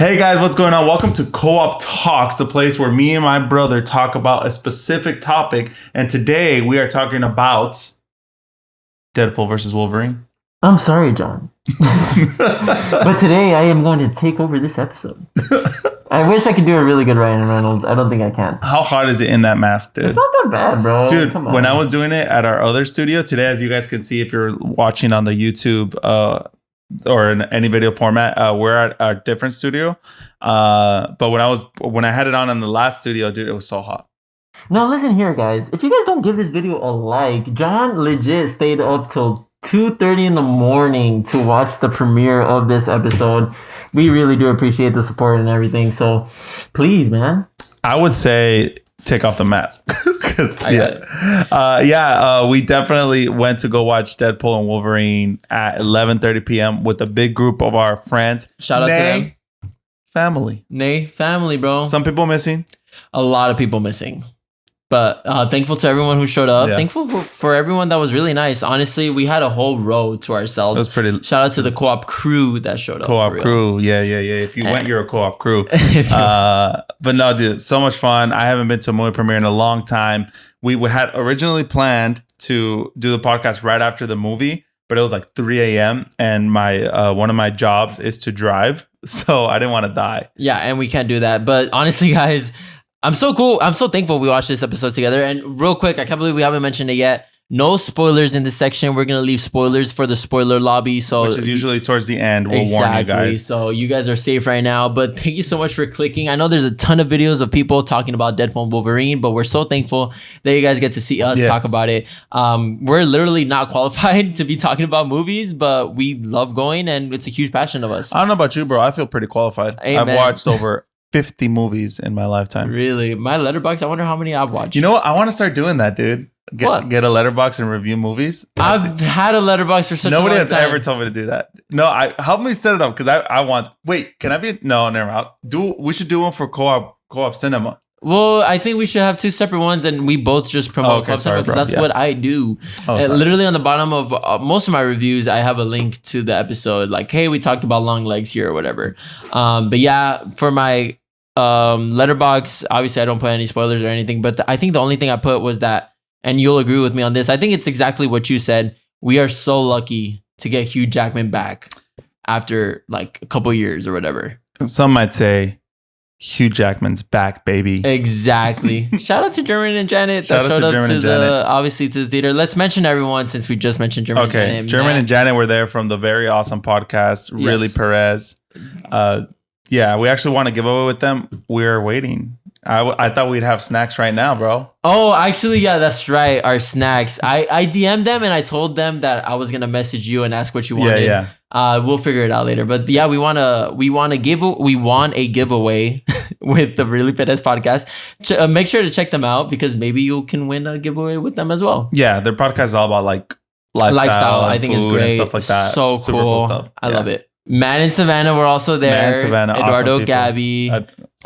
Hey guys, what's going on? Welcome to Co-op Talks, the place where me and my brother talk about a specific topic. And today we are talking about Deadpool versus Wolverine. I'm sorry, John. But today I am going to take over this episode. I wish I could do a really good Ryan Reynolds. I don't think I can. How hot is it in that mask, dude? It's not that bad, bro. Dude, when I was doing it at our other studio today, as you guys can see if you're watching on the YouTube or in any video format, we're at a different studio. But when I had it on in the last studio, dude, it was so hot. Now listen here, guys. If you guys don't give this video a like, John legit stayed up till 2:30 in the morning to watch the premiere of this episode. We really do appreciate the support and everything. So please, man. I would say take off the mask. We definitely went to go watch Deadpool and Wolverine at 11:30 p.m. with a big group of our friends. Shout out to them. Family, bro. Some people missing. A lot of people missing. But thankful to everyone who showed up. Yeah. Thankful for everyone that was really nice. Honestly, we had a whole row to ourselves. It was pretty. Shout out to the co-op crew that showed up. Co-op crew. Yeah. If you went, you're a co-op crew. But no, dude, so much fun. I haven't been to a movie premiere in a long time. We had originally planned to do the podcast right after the movie, but it was like 3 a.m. and my one of my jobs is to drive. So I didn't want to die. Yeah, and we can't do that. But honestly, guys, I'm so cool. I'm so thankful we watched this episode together. And real quick, I can't believe we haven't mentioned it yet. No spoilers in this section. We're going to leave spoilers for the spoiler lobby. So which is usually towards the end. We'll warn you guys. So you guys are safe right now. But thank you so much for clicking. I know there's a ton of videos of people talking about Deadpool and Wolverine, but we're so thankful that you guys get to see us talk about it. We're literally not qualified to be talking about movies, but we love going and it's a huge passion of us. I don't know about you, bro. I feel pretty qualified. Amen. I've watched over 50 movies in my lifetime. Really? My letterbox, I wonder how many I've watched. You know what? I want to start doing that, dude. Get a letterbox and review movies. I've had a letterbox for such a long time. Nobody has ever told me to do that. No, help me set it up because I want. Wait, can I be? No, never mind. We should do one for co-op cinema. Well, I think we should have two separate ones, and we both just promote co-op cinema because that's what I do. Literally on the bottom of most of my reviews, I have a link to the episode. Like, hey, we talked about long legs here or whatever. But yeah, for my letterbox, obviously I don't put any spoilers or anything. But I think the only thing I put was that. And you'll agree with me on this. I think it's exactly what you said. We are so lucky to get Hugh Jackman back after like a couple years or whatever. Some might say Hugh Jackman's back, baby. Exactly. Shout out to German and Janet that showed up to obviously to the theater. Let's mention everyone since we just mentioned German and Janet. German and Janet were there from the very awesome podcast, Really Perez. Yeah, we actually want to give away with them. We're waiting. I thought we'd have snacks right now, bro. Oh, actually, yeah, that's right. Our snacks. I DM'd them and I told them that I was gonna message you and ask what you wanted. Yeah. We'll figure it out later. But yeah, we want a giveaway with the Really Perez podcast. Make sure to check them out because maybe you can win a giveaway with them as well. Yeah, their podcast is all about like lifestyle I think is great. And stuff like that. So super cool stuff. I love it. Matt and Savannah were also there. Matt and Savannah, Eduardo, awesome Gabby.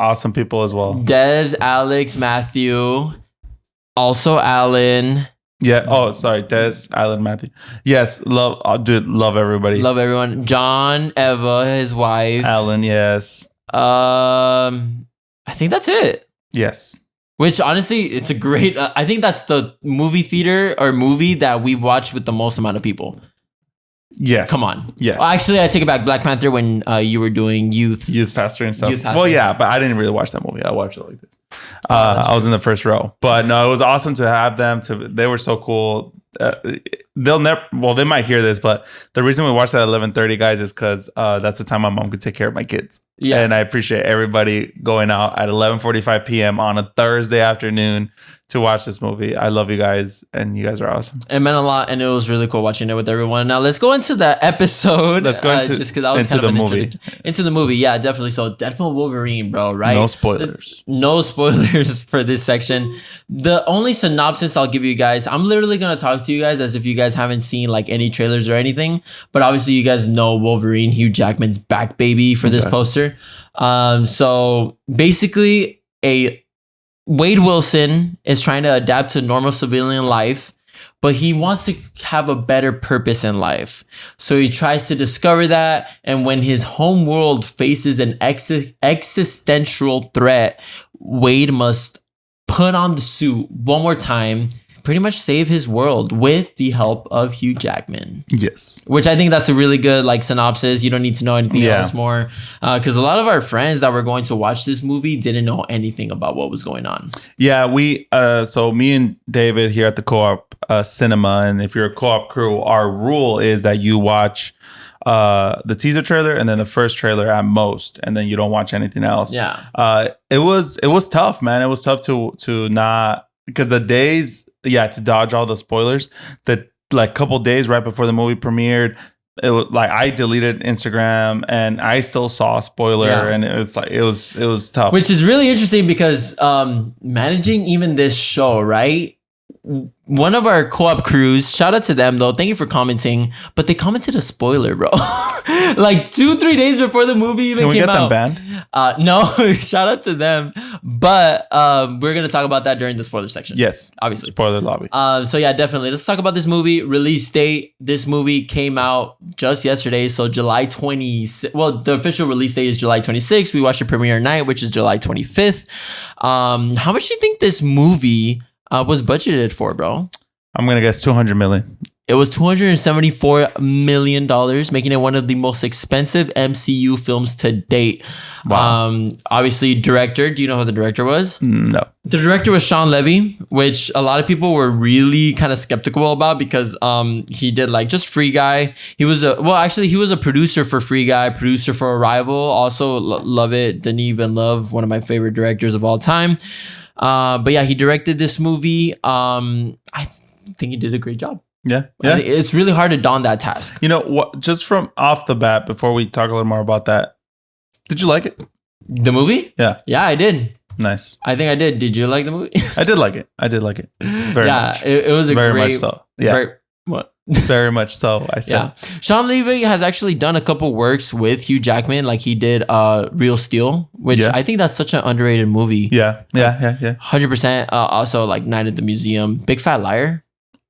Awesome people as well. Des, Alex, Matthew. Also Alan. Yeah. Oh, sorry. Des, Alan, Matthew. Yes. Love everybody. Love everyone. John, Eva, his wife. Alan, yes. I think that's it. Yes. Which honestly, it's a great... I think that's the movie theater or movie that we've watched with the most amount of people. Yes. Come on. Yes. Actually, I take it back. Black Panther when you were doing youth pastor and stuff. Well, yeah, but I didn't really watch that movie. I watched it like this. I was in the first row, but no, it was awesome to have them. They were so cool. They might hear this, but the reason we watched that at 11:30, guys, is because that's the time my mom could take care of my kids. Yeah, and I appreciate everybody going out at 11:45 p.m. on a Thursday afternoon to watch this movie. I love you guys, and you guys are awesome. It meant a lot, and it was really cool watching it with everyone. Now let's go into the episode. Let's go into the movie. Into the movie, yeah, definitely. So Deadpool, Wolverine, bro, right? No spoilers. No spoilers for this section. The only synopsis I'll give you guys, I'm literally gonna talk to you guys as if you guys haven't seen like any trailers or anything. But obviously, you guys know Wolverine, Hugh Jackman's back, baby, for this poster. So basically, Wade Wilson is trying to adapt to normal civilian life, but he wants to have a better purpose in life. So he tries to discover that. And when his home world faces an existential threat, Wade must put on the suit one more time, pretty much save his world with the help of Hugh Jackman. Yes. Which I think that's a really good like synopsis. You don't need to know anything else more. Because a lot of our friends that were going to watch this movie didn't know anything about what was going on. Yeah, so me and David here at the Co-op Cinema, and if you're a Co-op crew, our rule is that you watch the teaser trailer and then the first trailer at most, and then you don't watch anything else. Yeah. It was tough, man. It was tough to not, because the days, to dodge all the spoilers. The like couple days right before the movie premiered, it was like I deleted Instagram and I still saw a spoiler, and it was tough. Which is really interesting because managing even this show, right? One of our co-op crews, shout out to them though, thank you for commenting, but they commented a spoiler, bro. Like 2-3 days before the movie even came out. Can we get them banned? No, shout out to them, but we're gonna talk about that during the spoiler section. Yes, obviously. Spoiler lobby. So yeah, definitely. Let's talk about this movie. Release date. This movie came out just yesterday, so July 26th. Well, the official release date is July 26th. We watched the premiere night, which is July 25th. How much do you think this movie was budgeted for, bro? I'm gonna guess 200 million. It was $274 million, making it one of the most expensive MCU films to date. Wow. Obviously, director. Do you know who the director was? No. The director was Sean Levy, which a lot of people were really kind of skeptical about because he did like just Free Guy. He was a producer for Free Guy, producer for Arrival. Also, love it. Denis Villeneuve, one of my favorite directors of all time. But yeah, he directed this movie. I think he did a great job. Yeah. It's really hard to don that task. You know what? Just from off the bat, before we talk a little more about that, did you like it? The movie? Yeah. Yeah, I did. Nice. I think I did. Did you like the movie? I did like it. Very much. It was a very great. Much so. Yeah. What? Very much so. I said. Yeah. Sean Levy has actually done a couple works with Hugh Jackman. Like he did Real Steel, which I think that's such an underrated movie. Yeah. 100%. Also like Night at the Museum. Big Fat Liar.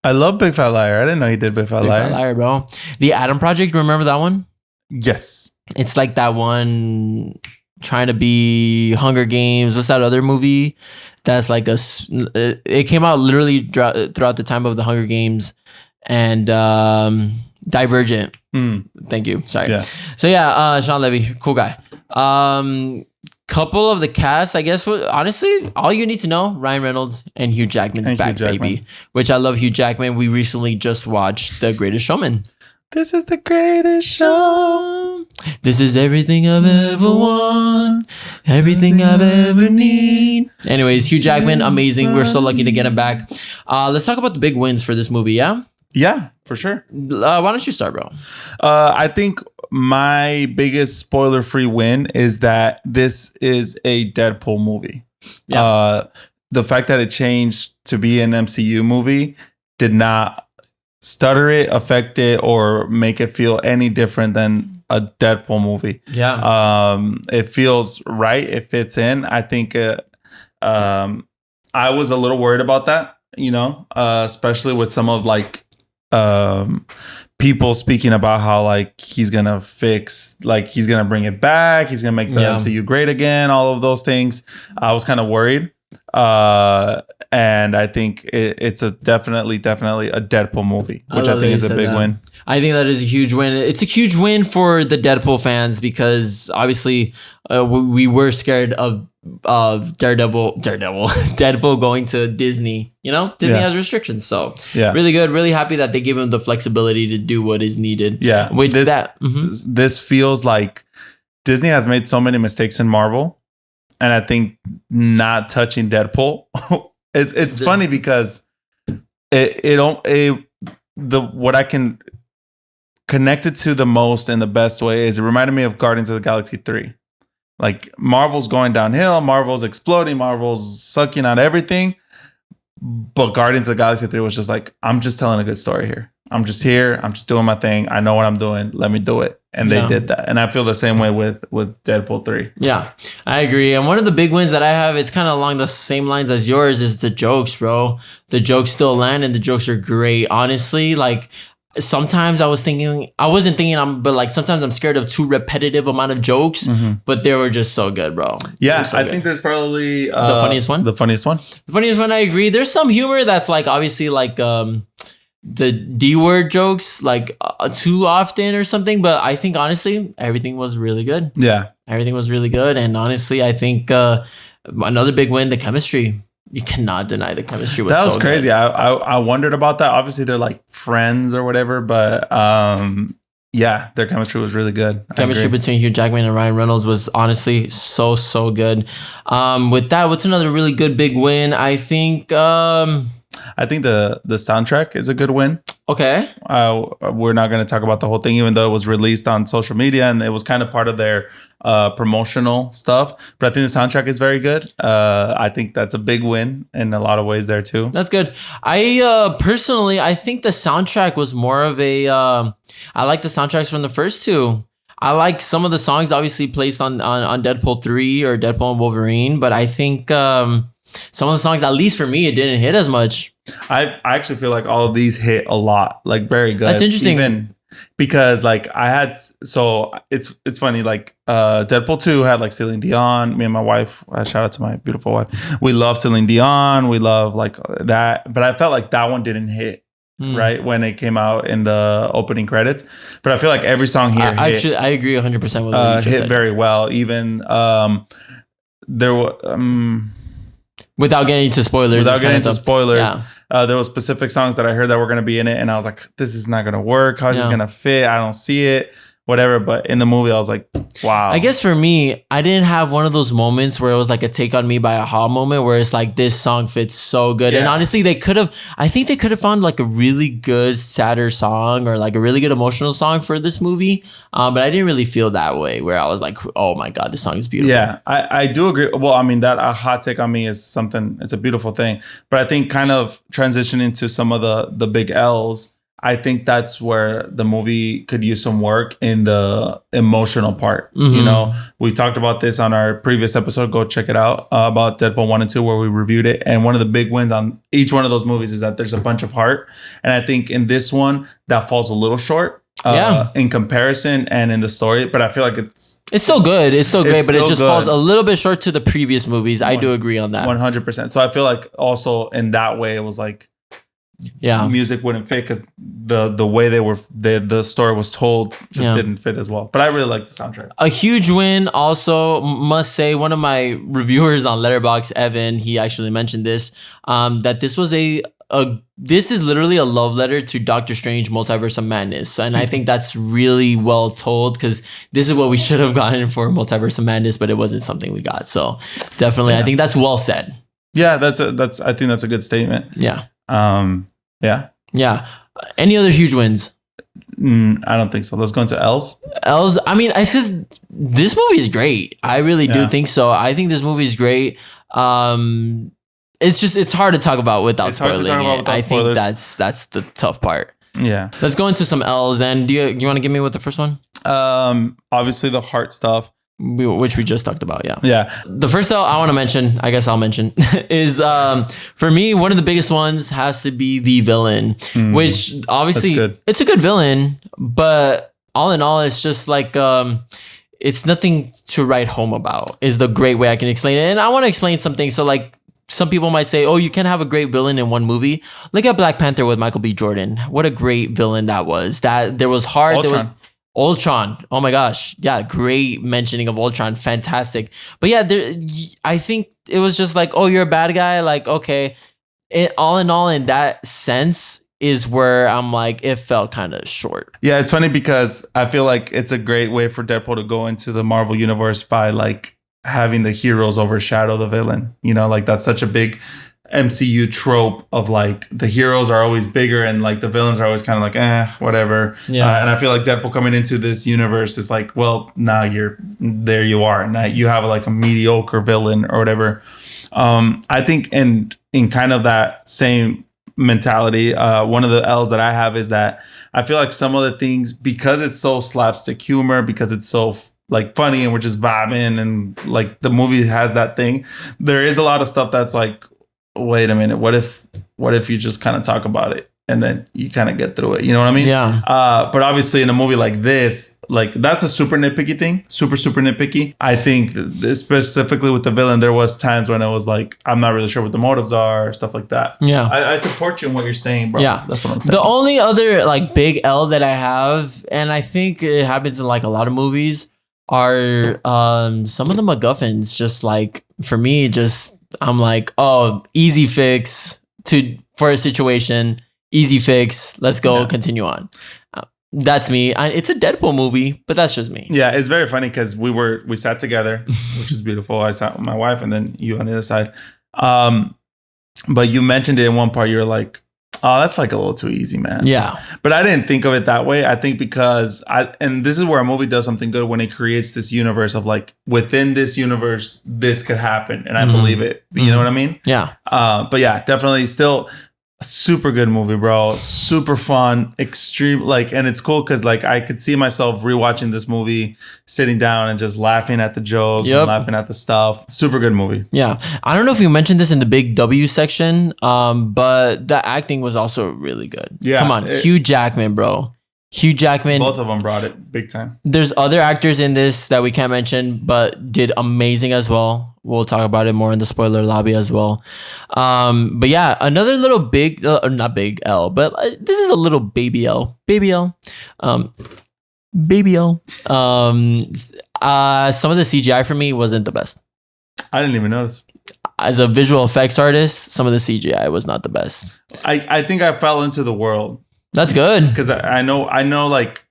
I love Big Fat Liar. I didn't know he did Big Fat Liar. Big Fat Liar, bro. The Adam Project. Remember that one? Yes. It's like that one trying to be Hunger Games. What's that other movie? That's like it came out literally throughout the time of the Hunger Games, and Divergent. Thank you. Sorry. Yeah. So yeah, Sean Levy, cool guy. Couple of the cast, I guess. Honestly, all you need to know: Ryan Reynolds and Hugh Jackman's back, baby. Which I love Hugh Jackman. We recently just watched The Greatest Showman. This is the greatest show. This is everything I've ever want, everything I've ever need. Anyways, Hugh Jackman, amazing. We're so lucky to get him back. Let's talk about the big wins for this movie. Yeah. Yeah, for sure. Why don't you start, bro? I think my biggest spoiler-free win is that this is a Deadpool movie. Yeah. The fact that it changed to be an MCU movie did not stutter it, affect it, or make it feel any different than a Deadpool movie. Yeah. It feels right. It fits in. I think I was a little worried about that, especially with some of like people speaking about how like he's gonna bring it back, he's gonna make the MCU great again, all of those things. I was kind of worried, and I think it's definitely a Deadpool movie, which I think is a big win. I think that is a huge win. It's a huge win for the Deadpool fans because obviously we were scared of Deadpool going to Disney. Disney has restrictions, so really good. Really happy that they give him the flexibility to do what is needed. Yeah, this feels like Disney has made so many mistakes in Marvel, and I think not touching Deadpool. It's funny because what I can connect it to the most in the best way is it reminded me of Guardians of the Galaxy 3. Like Marvel's going downhill, Marvel's exploding, Marvel's sucking out everything. But Guardians of the Galaxy 3 was just like, I'm just telling a good story here. I'm just here. I'm just doing my thing. I know what I'm doing. Let me do it. And they did that. And I feel the same way with Deadpool 3. Yeah. I agree. And one of the big wins that I have, it's kind of along the same lines as yours, is the jokes, bro. The jokes still land and the jokes are great. Honestly, like sometimes I wasn't thinking but like sometimes I'm scared of too repetitive amount of jokes, but they were just so good, bro. Yeah, so I think there's probably the funniest one. The funniest one. The funniest one, I agree. There's some humor that's like obviously like the D word jokes like too often or something, but I think honestly everything was really good. Yeah. Everything was really good. And honestly, I think another big win, the chemistry. You cannot deny the chemistry was that was so crazy. Good. I wondered about that. Obviously, they're like friends or whatever, but yeah, their chemistry was really good. Chemistry between Hugh Jackman and Ryan Reynolds was honestly so good. With that, what's another really good big win? I think the soundtrack is a good win. Okay. We're not going to talk about the whole thing, even though it was released on social media and it was kind of part of their promotional stuff. But I think the soundtrack is very good. I think that's a big win in a lot of ways there too. That's good. I personally, I think the soundtrack was more of a. I like the soundtracks from the first two. I like some of the songs obviously placed on Deadpool 3 or Deadpool and Wolverine, but I think some of the songs, at least for me, it didn't hit as much. I actually feel like all of these hit a lot, like very good. That's interesting. Even because like it's funny, like Deadpool 2 had like Celine Dion. Me and my wife, shout out to my beautiful wife. We love Celine Dion. We love like that. But I felt like that one didn't hit. Right when it came out in the opening credits, but I feel like every song here actually I agree 100% with what you just hit said. very well. Even there were without getting into spoilers. Yeah. There were specific songs that I heard that were going to be in it, and I was like, "This is not going to work. How's this going to fit? I don't see it." Whatever, but in the movie, I was like, wow. I guess for me, I didn't have one of those moments where it was like a take on me by AHA moment where it's like, this song fits so good. Yeah. And honestly, I think they could have found like a really good, sadder song or like a really good emotional song for this movie. But I didn't really feel that way where I was like, oh my God, this song is beautiful. Yeah, I do agree. Well, I mean, that AHA take on me is something, it's a beautiful thing. But I think kind of transitioning to some of the big L's, I think that's where the movie could use some work in the emotional part. Mm-hmm. You know, we talked about this on our previous episode. Go check it out about Deadpool 1 and 2, where we reviewed it. And one of the big wins on each one of those movies is that there's a bunch of heart. And I think in this one, that falls a little short. In comparison and in the story, but I feel like it's still good. It's still great, but it just falls a little bit short to the previous movies. I do agree on that. 100%. So I feel like also in that way, it was like, music wouldn't fit because the way the story was told just didn't fit as well. But I really like the soundtrack. A huge win. Also, must say, one of my reviewers on Letterboxd, Evan, he actually mentioned this, that this was this is literally a love letter to Doctor Strange Multiverse of Madness. And I think that's really well told because this is what we should have gotten for Multiverse of Madness, but it wasn't something we got. So definitely, I think that's well said. Yeah, I think that's a good statement. Yeah. Yeah. Any other huge wins? I don't think so. Let's go into L's. I mean, it's just, this movie is great. I really do think so. I think this movie is great. It's hard to talk about without spoiling it. I think that's the tough part. Yeah. Let's go into some L's then. Do you want to give me with the first one? Obviously the heart stuff. Which we just talked about, yeah. Yeah. The first L I want to mention, I guess I'll mention, is for me, one of the biggest ones has to be the villain, which obviously it's a good villain, but all in all, it's just like, it's nothing to write home about is the great way I can explain it. And I want to explain something. So like, some people might say, oh, you can't have a great villain in one movie. Look at Black Panther with Michael B. Jordan. What a great villain that was. That there was heart. Ultron. There was Ultron. Oh my gosh. Yeah. Great mentioning of Ultron. Fantastic. But yeah, I think it was just like, oh, you're a bad guy. Like, okay. All in all, in that sense is where I'm like, it felt kind of short. Yeah. It's funny because I feel like it's a great way for Deadpool to go into the Marvel universe by like having the heroes overshadow the villain. You know, like that's such a big MCU trope of like the heroes are always bigger and like the villains are always kind of like whatever. Yeah. And I feel like Deadpool coming into this universe is like, well, now there you are. Now you have like a mediocre villain or whatever. I think in kind of that same mentality, one of the L's that I have is that I feel like some of the things, because it's so slapstick humor, because it's so like funny and we're just vibing and like the movie has that thing. There is a lot of stuff that's like, wait a minute, what if you just kind of talk about it and then you kind of get through it? You know what I mean? Yeah. But obviously in a movie like this, like that's a super nitpicky thing, super nitpicky. I think specifically with the villain, there was times when it was like, I'm not really sure what the motives are, stuff like that. Yeah. I support you in what you're saying, bro. Yeah. That's what I'm saying. The only other like big L that I have, and I think it happens in like a lot of movies, are some of the MacGuffins. Just like for me, just I'm like, oh, easy fix for a situation, easy fix. Let's go, continue on. That's me. It's a Deadpool movie, but that's just me. Yeah, it's very funny because we sat together, which is beautiful. I sat with my wife and then you on the other side. But you mentioned it in one part. You were like, oh, that's like a little too easy, man. Yeah. But I didn't think of it that way. I think because and this is where a movie does something good when it creates this universe of like, within this universe, this could happen. And I believe it. You know what I mean? Yeah. But yeah, definitely still a super good movie, bro. Super fun, extreme, like, and it's cool because like I could see myself rewatching this movie, sitting down and just laughing at the jokes and laughing at the stuff. Super good movie. Yeah. I don't know if you mentioned this in the big W section, but the acting was also really good. Yeah. Come on. Hugh Jackman, bro. Hugh Jackman. Both of them brought it big time. There's other actors in this that we can't mention, but did amazing as well. We'll talk about it more in the spoiler lobby as well. But yeah, another little big, not big L, but this is a little baby L. Baby L. Baby L. Some of the CGI for me wasn't the best. I didn't even notice. As a visual effects artist, some of the CGI was not the best. I think I fell into the world. That's good. Because I know like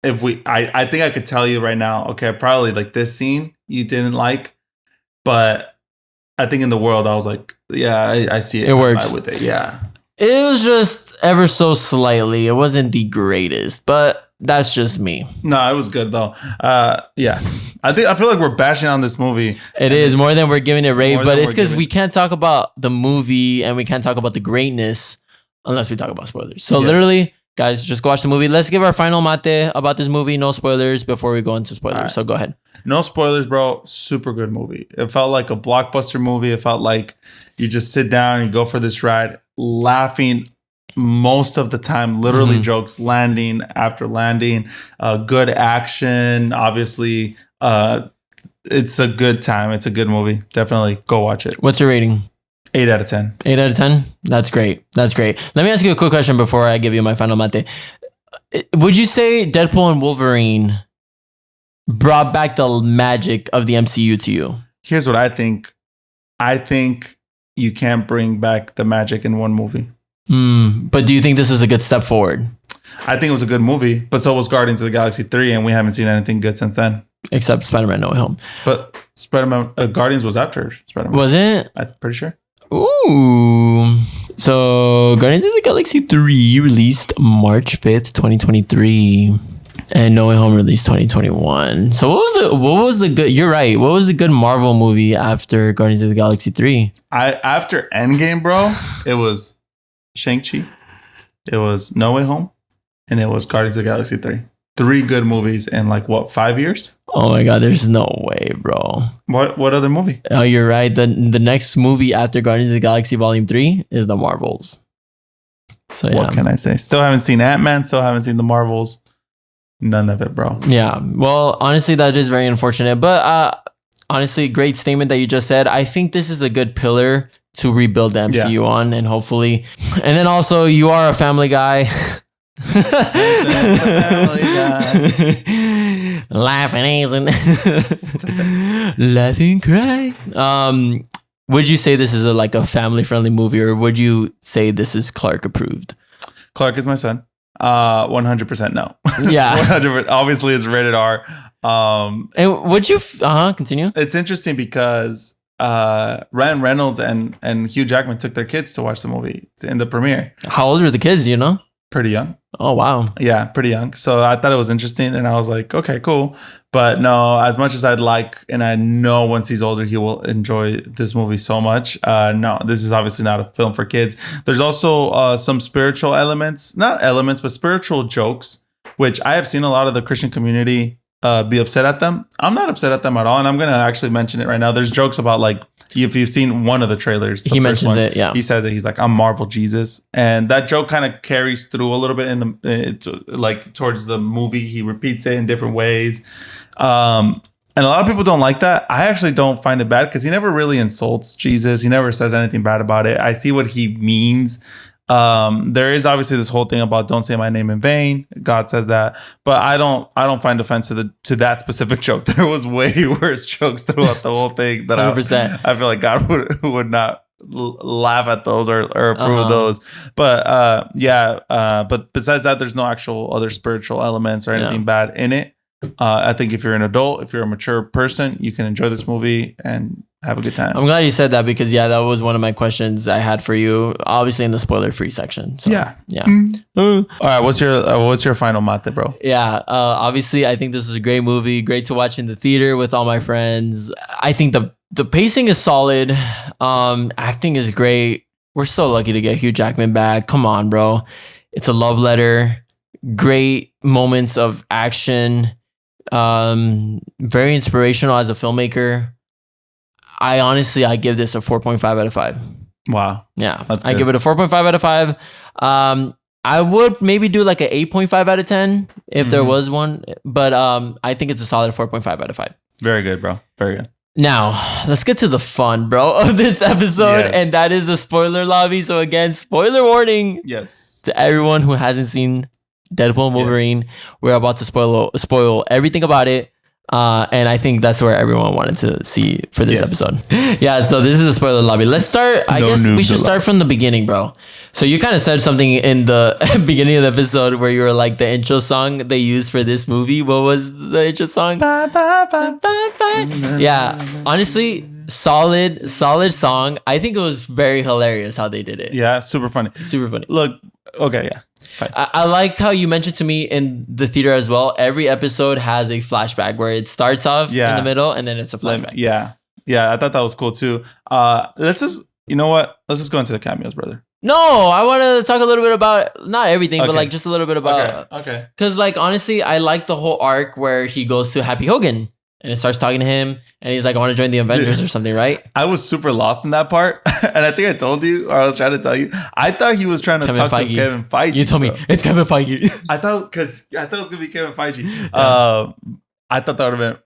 if I think I could tell you right now, okay, probably like this scene you didn't like, but I think in the world I was like, yeah, I see it. It works. With it. Yeah. It was just ever so slightly. It wasn't the greatest, but that's just me. No, it was good though. Yeah. I feel like we're bashing on this movie. It is more than we're giving it rave, but it's because we can't talk about the movie and we can't talk about the greatness unless we talk about spoilers. So literally, guys, just go watch the movie. Let's give our final mate about this movie. No spoilers before we go into spoilers. Right. So go ahead. No spoilers, bro. Super good movie. It felt like a blockbuster movie. It felt like you just sit down and you go for this ride, laughing most of the time. Literally jokes landing after landing. Good action. Obviously, it's a good time. It's a good movie. Definitely go watch it. What's your rating? 8 out of 10. 8 out of 10? That's great. That's great. Let me ask you a quick question before I give you my final mate. Would you say Deadpool and Wolverine brought back the magic of the MCU to you? Here's what I think. I think you can't bring back the magic in one movie. But do you think this is a good step forward? I think it was a good movie, but so was Guardians of the Galaxy 3, and we haven't seen anything good since then. Except Spider-Man No Way Home. But Spider-Man, Guardians was after Spider-Man. Was it? I'm pretty sure. Ooh. So Guardians of the Galaxy 3 released March 5th, 2023. And No Way Home released 2021. So what was the good, you're right. What was the good Marvel movie after Guardians of the Galaxy 3? After Endgame, bro, it was Shang-Chi. It was No Way Home. And it was Guardians of the Galaxy 3. 3 good movies in like what, 5 years? Oh my god, there's no way, bro. What other movie? Oh, you're right. The next movie after Guardians of the Galaxy Volume 3 is the Marvels. So yeah. What can I say? Still haven't seen Ant-Man, still haven't seen the Marvels. None of it, bro. Yeah. Well, honestly, that is very unfortunate. But honestly, great statement that you just said. I think this is a good pillar to rebuild the MCU on, and hopefully. And then also, you are a family guy. Laughing and laughing cry. Would you say this is a family friendly movie, or would you say this is Clark approved? Clark is my son. 100% no. Yeah. 100%. Obviously, it's rated R. And would you continue? It's interesting because Ryan Reynolds and Hugh Jackman took their kids to watch the movie in the premiere. How old were the kids? Do you know? Pretty young. Oh, wow. Yeah, pretty young. So I thought it was interesting, and I was like, okay, cool. But no, as much as I'd like, and I know once he's older, he will enjoy this movie so much. No, this is obviously not a film for kids. There's also some spiritual elements, not elements, but spiritual jokes, which I have seen a lot of the Christian community be upset at them. I'm not upset at them at all, and I'm gonna actually mention it right now. There's jokes about like if you've seen one of the trailers, he mentions it. Yeah, he says it. He's like, "I'm Marvel Jesus," and that joke kind of carries through a little bit in the like towards the movie. He repeats it in different ways, and a lot of people don't like that. I actually don't find it bad because he never really insults Jesus. He never says anything bad about it. I see what he means. There is obviously this whole thing about don't say my name in vain. God says that, but I don't find offense to that specific joke. There was way worse jokes throughout the whole thing that 100%. I feel like God would not laugh at those or approve of those. But but besides that, there's no actual other spiritual elements or anything bad in it. I think if you're an adult, if you're a mature person, you can enjoy this movie and have a good time. I'm glad you said that because that was one of my questions I had for you, obviously in the spoiler free section. So, yeah. All right, what's your final mate, bro? Yeah, obviously I think this is a great movie, great to watch in the theater with all my friends. I think the pacing is solid, acting is great. We're so lucky to get Hugh Jackman back. Come on, bro. It's a love letter. Great moments of action. Very inspirational as a filmmaker. I give this a 4.5 out of 5. Wow. Yeah. I give it a 4.5 out of 5. I would maybe do like an 8.5 out of 10 if there was one, but I think it's a solid 4.5 out of 5. Very good, bro. Very good. Now, let's get to the fun, bro, of this episode, and that is the spoiler lobby. So again, spoiler warning. Yes. To everyone who hasn't seen Deadpool and Wolverine, we're about to spoil everything about it. And I think that's where everyone wanted to see for this episode. Yeah, so this is the spoiler lobby. Let's start. I guess we should start from the beginning, bro. So you kind of said something in the beginning of the episode where you were like, the intro song they used for this movie. What was the intro song? Ba, ba, ba, ba, ba. Yeah, honestly, solid song. I think it was very hilarious how they did it. Yeah, super funny. Look, okay, yeah. I like how you mentioned to me in the theater as well. Every episode has a flashback where it starts off in the middle and then it's a flashback. Yeah. I thought that was cool too. Let's just go into the cameos, brother. No, I want to talk a little bit about not everything, but like just a little bit about. Okay. Because like honestly, I like the whole arc where he goes to Happy Hogan and it starts talking to him. And he's like, I want to join the Avengers or something, right? I was super lost in that part. And I think I told you, or I was trying to tell you. I thought he was trying to talk to Kevin Feige. You told me, it's Kevin Feige. I thought it was going to be Kevin Feige. I thought that would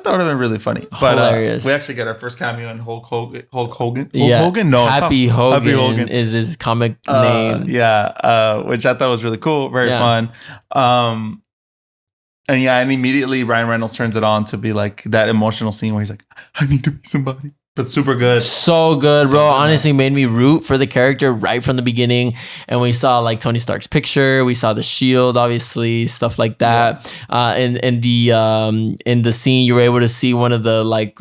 have been really funny. But hilarious. We actually get our first cameo in Hulk Hogan. Hogan? No. Happy Hogan is his comic name. Which I thought was really cool. Very fun. And immediately Ryan Reynolds turns it on to be like that emotional scene where he's like, I need to be somebody. But super good. So good, bro. Honestly, made me root for the character right from the beginning. And we saw like Tony Stark's picture. We saw the shield, obviously, stuff like that. In the scene, you were able to see one of the like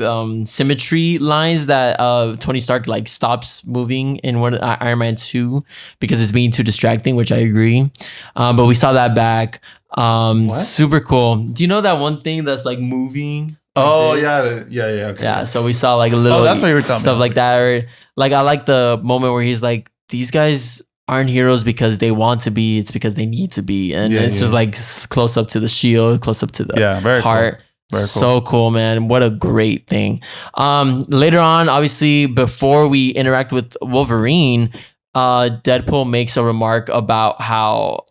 symmetry lines that Tony Stark like stops moving in one Iron Man 2 because it's being too distracting, which I agree. But we saw that back. Super cool. Do you know that one thing that's like moving? Okay. Yeah, so we saw like a little that's what you were talking stuff about. like that. Or like I like the moment where he's like, these guys aren't heroes because they want to be, it's because they need to be. And it's just like close up to the shield, close up to the very heart. Cool. Very so cool, man. What a great thing. Later on, obviously, before we interact with Wolverine, Deadpool makes a remark about how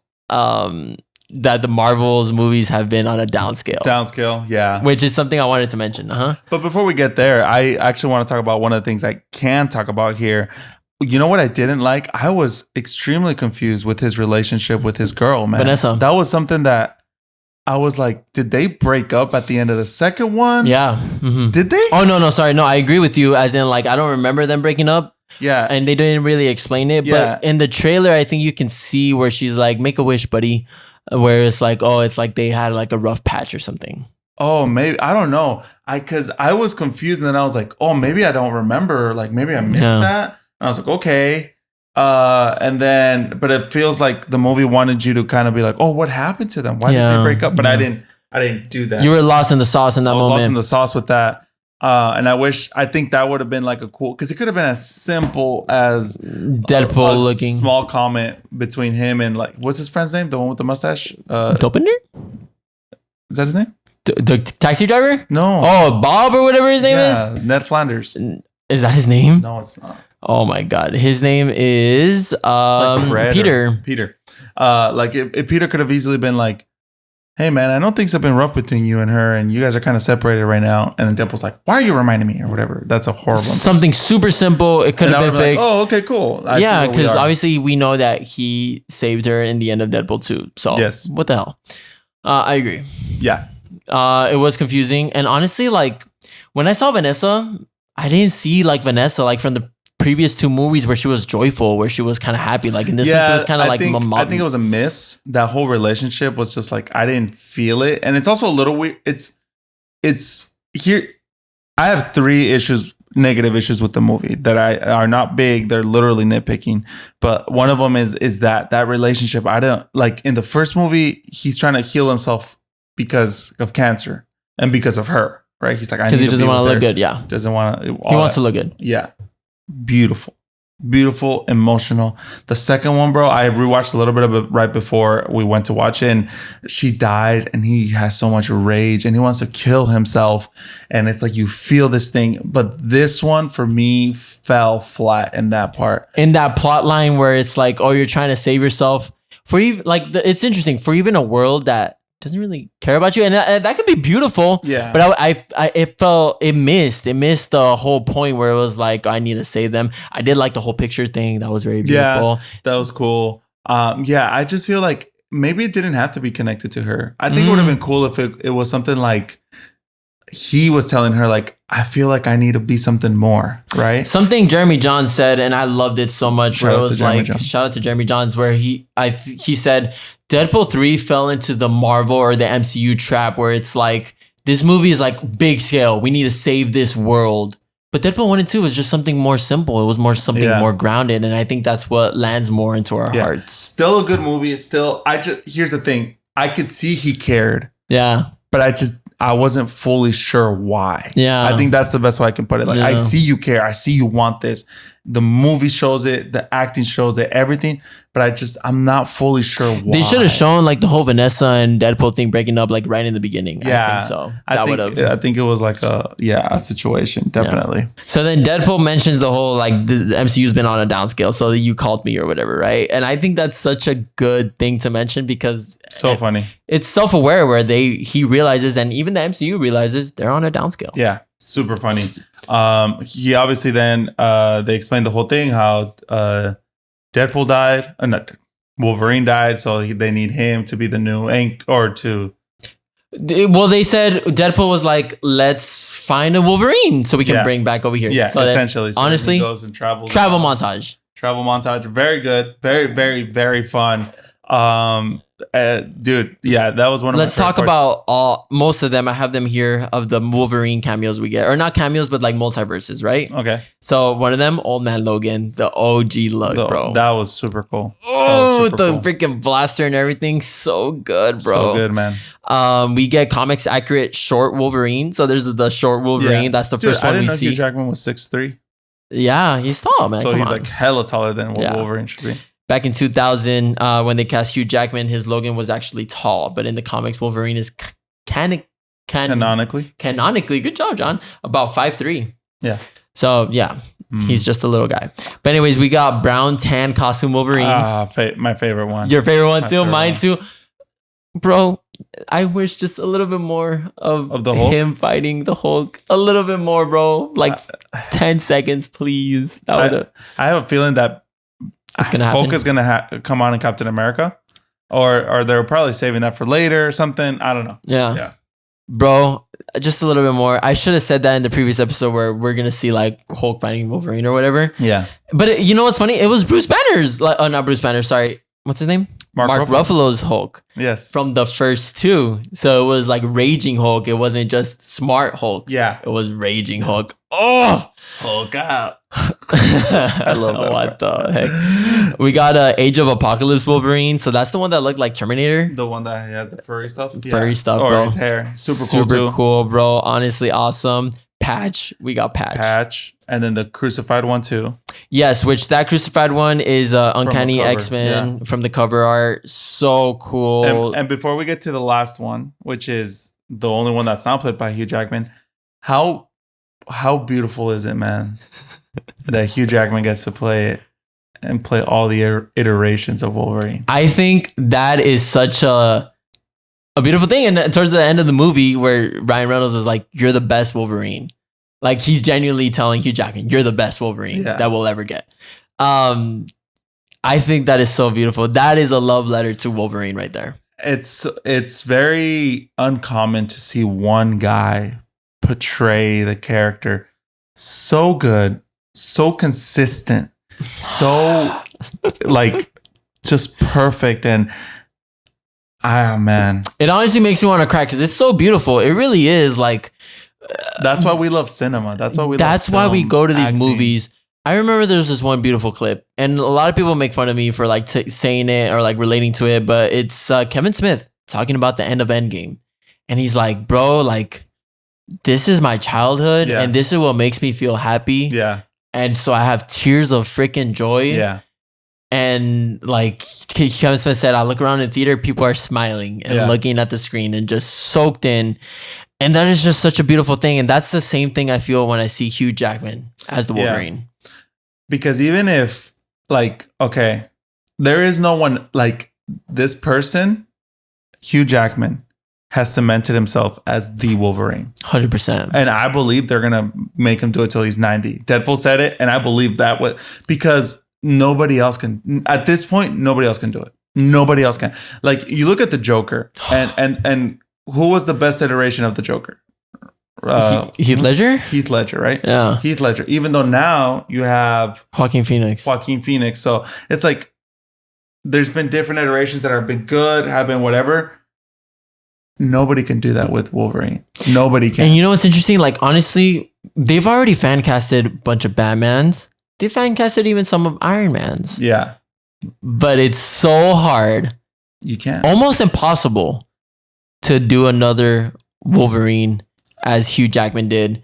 that the Marvel's movies have been on a downscale. Yeah. Which is something I wanted to mention. But before we get there, I actually want to talk about one of the things I can talk about here. You know what I didn't like? I was extremely confused with his relationship with his girl, man. Vanessa. That was something that I was like, did they break up at the end of the second one? Yeah. Mm-hmm. Did they? Oh, no, sorry. No, I agree with you. As in, like, I don't remember them breaking up. Yeah. And they didn't really explain it. Yeah. But in the trailer, I think you can see where she's like, make a wish, buddy. Where it's like, oh, it's like they had like a rough patch or something. Oh, maybe. I don't know. Because I was confused and then I was like, oh, maybe I don't remember. Like, maybe I missed that. And I was like, okay. And then, but it feels like the movie wanted you to kind of be like, oh, what happened to them? Why did they break up? But I didn't do that. You were lost in the sauce in that moment. Lost in the sauce with that. And I think that would have been like a cool, because it could have been as simple as Deadpool looking small comment between him and like, what's his friend's name? The one with the mustache? Dopinder? Is that his name? The taxi driver? No. Oh, Bob or whatever his name is? Ned Flanders. Is that his name? No, it's not. Oh my God. His name is Peter. Peter. Like if Peter could have easily been like, hey man, I know things have been rough between you and her and you guys are kind of separated right now. And then Deadpool's like, why are you reminding me or whatever? That's a horrible something super simple. It could have been fixed. Like, oh, okay, cool. Yeah, because obviously we know that he saved her in the end of Deadpool 2. So yes. What the hell? I agree. Yeah. It was confusing. And honestly, like when I saw Vanessa, I didn't see like Vanessa like from the previous 2 movies where she was joyful, where she was kind of happy. Like in this one, she was kind of like I think it was a miss. That whole relationship was just like I didn't feel it, and it's also a little weird. It's here. I have 3 negative issues with the movie that are not big. They're literally nitpicking, but one of them is that relationship. I don't like in the first movie. He's trying to heal himself because of cancer and because of her. Right? He's like because he doesn't want to look good. Yeah, doesn't want to. He wants to look good. Yeah. Beautiful, emotional. The second one, bro, I rewatched a little bit of it right before we went to watch it, and she dies and he has so much rage and he wants to kill himself, and it's like you feel this thing, but this one for me fell flat in that part. In that plot line where it's like, oh, you're trying to save yourself for even like it's interesting for even a world that doesn't really care about you, and that could be beautiful. Yeah, but it missed the whole point where it was like I need to save them. I did like the whole picture thing. That was very beautiful. Yeah, that was cool. Yeah, I just feel like maybe it didn't have to be connected to her. I think it would have been cool if it was something like he was telling her like, I feel like I need to be something more, right? Something Jeremy Jahns said, and I loved it so much. Where it was like, shout out to Jeremy Jahns, where he said Deadpool 3 fell into the Marvel or the MCU trap where it's like, this movie is like big scale. We need to save this world. But Deadpool 1 and 2 was just something more simple. It was more something more grounded. And I think that's what lands more into our hearts. Still a good movie. Here's the thing. I could see he cared. Yeah. But I wasn't fully sure why. Yeah. I think that's the best way I can put it. Like, I see you care. I see you want this. The movie shows it. The acting shows it. Everything. But I'm not fully sure why. They should have shown like the whole Vanessa and Deadpool thing breaking up like right in the beginning. Yeah. I think so. I think it was like a situation. Definitely. Yeah. So then Deadpool mentions the whole like the MCU's been on a downscale. So you called me or whatever. Right. And I think that's such a good thing to mention because so funny. It's self-aware where he realizes, and even the MCU realizes they're on a downscale. Yeah. Super funny. He obviously then they explained the whole thing, how Deadpool died, Wolverine died, so they need him to be the new well, they said Deadpool was like, let's find a Wolverine so we can bring back over here. Yeah, so essentially. So honestly, he goes and travels. Travel montage. Very good. Very, very, very fun. Dude, yeah, that was one of Let's talk about most of them. I have them here of the Wolverine cameos we get, or not cameos, but like multiverses, right? Okay. So one of them, Old Man Logan, the OG look, bro. That was super cool. Oh, the freaking blaster and everything, so good, bro. So good, man. We get comics accurate short Wolverine. So there's the short Wolverine. Yeah. That's the first one we see. Hugh Jackman was 6'3". Yeah, he's tall, man. So he's like hella taller than what Wolverine should be. Back in 2000, when they cast Hugh Jackman, his Logan was actually tall, but in the comics, Wolverine is canonically. Good job, John. About 5'3". Yeah. So yeah, he's just a little guy. But anyways, we got brown tan costume Wolverine. My favorite one. Your favorite one too. Mine too. Bro, I wish just a little bit more of the Hulk? Him fighting the Hulk. A little bit more, bro. Like 10 seconds, please. I have a feeling that it's gonna happen. Hulk is gonna come on in Captain America, or they're probably saving that for later or something. I don't know. Yeah, bro, just a little bit more. I should have said that in the previous episode where we're gonna see like Hulk fighting Wolverine or whatever. Yeah, but you know what's funny? It was Bruce Banner's. Not Bruce Banner. Sorry, what's his name? Mark Ruffalo's Hulk. Yes, from the first 2. So it was like Raging Hulk. It wasn't just Smart Hulk. Yeah, it was Raging Hulk. Oh, Hulk out. I love it. What the heck? We got Age of Apocalypse Wolverine. So that's the one that looked like Terminator. The one that had the furry stuff. Furry stuff, bro. Or his hair. Super cool, bro. Honestly, awesome. Patch. We got Patch. And then the crucified one too. Yes, which that crucified one is Uncanny X-Men from the cover art. So cool. And before we get to the last one, which is the only one that's not played by Hugh Jackman. How beautiful is it, man, that Hugh Jackman gets to play it and play all the iterations of Wolverine? I think that is such a beautiful thing. And towards the end of the movie, where Ryan Reynolds was like, "You're the best Wolverine," like he's genuinely telling Hugh Jackman, "You're the best Wolverine that we'll ever get." I think that is so beautiful. That is a love letter to Wolverine right there. It's very uncommon to see one guy portray the character so good, so consistent, so like just perfect. And man, it honestly makes me want to cry because it's so beautiful. It really is. Like that's why we love cinema. That's why we go to these movies. I remember there's this one beautiful clip, and a lot of people make fun of me for like saying it or like relating to it, but it's Kevin Smith talking about the end of Endgame. And he's like, bro, like, this is my childhood, and this is what makes me feel happy. Yeah. And so I have tears of freaking joy. Yeah. And like Kevin Smith said, I look around in the theater, people are smiling and looking at the screen and just soaked in. And that is just such a beautiful thing. And that's the same thing I feel when I see Hugh Jackman as the Wolverine. Because even if, like, okay, there is no one like this person, Hugh Jackman, has cemented himself as the Wolverine. 100%. And I believe they're going to make him do it till he's 90. Deadpool said it, and I believe that because nobody else can, at this point, nobody else can do it. Nobody else can. Like, you look at the Joker, and who was the best iteration of the Joker? Heath Ledger? Heath Ledger, right? Yeah. Heath Ledger. Even though now you have Joaquin Phoenix. So it's like there's been different iterations that have been good, have been whatever. Nobody can do that with Wolverine. Nobody can. And you know what's interesting? Like, honestly, they've already fan casted a bunch of Batmans. They fan casted even some of Iron Mans. Yeah. But it's so hard. You can't. Almost impossible to do another Wolverine as Hugh Jackman did.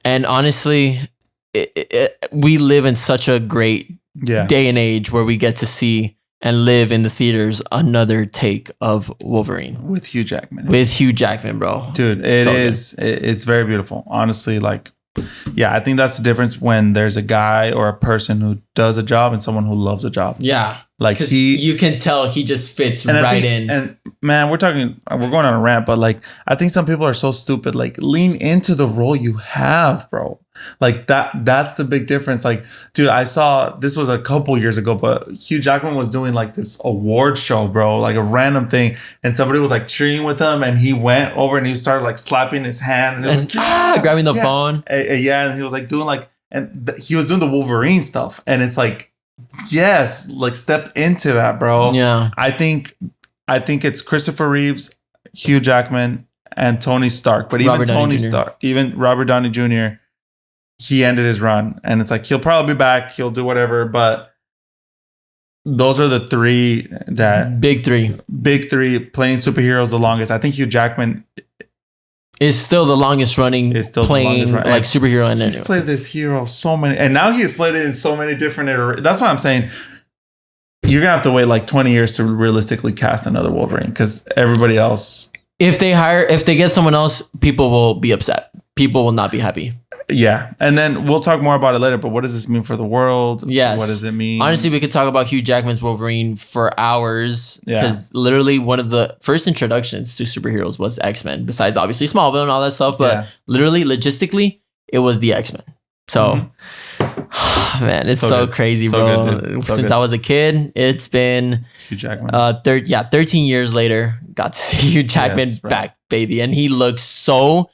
And honestly, we live in such a great day and age where we get to see and live in the theaters another take of Wolverine. With Hugh Jackman. With Hugh Jackman, bro. Dude, it's very beautiful. Honestly, like, yeah, I think that's the difference when there's a guy or a person who does a job and someone who loves a job. Yeah. Like you can tell he just fits right in. And man, we're going on a rant, but like, I think some people are so stupid. Like, lean into the role you have, bro. Like that's the big difference. Like, dude, I saw, this was a couple years ago, but Hugh Jackman was doing like this award show, bro, like a random thing. And somebody was like cheering with him, and he went over and he started like slapping his hand and like, grabbing the phone. And he was like doing like, he was doing the Wolverine stuff. And it's like, yes, like step into that, bro. Yeah. I think it's Christopher Reeves, Hugh Jackman, and Tony Stark. But even Tony Stark, even Robert Downey Jr., he ended his run. And it's like, he'll probably be back. He'll do whatever. But those are the three that... Big three playing superheroes the longest. I think Hugh Jackman... is still the longest running playing like superhero. And he's played this hero so many... And now he's played it in so many different iterations. That's why I'm saying... You're going to have to wait like 20 years to realistically cast another Wolverine, because everybody else... If they get someone else, people will be upset. People will not be happy. Yeah. And then we'll talk more about it later, but what does this mean for the world? Yes. What does it mean? Honestly, we could talk about Hugh Jackman's Wolverine for hours, because literally one of the first introductions to superheroes was X-Men, besides obviously Smallville and all that stuff. But literally, logistically, it was the X-Men. So, man, it's so crazy, bro. Good, Since I was a kid, it's been Hugh Jackman. 13 years later, got to see Hugh Jackman back, baby. And he looks so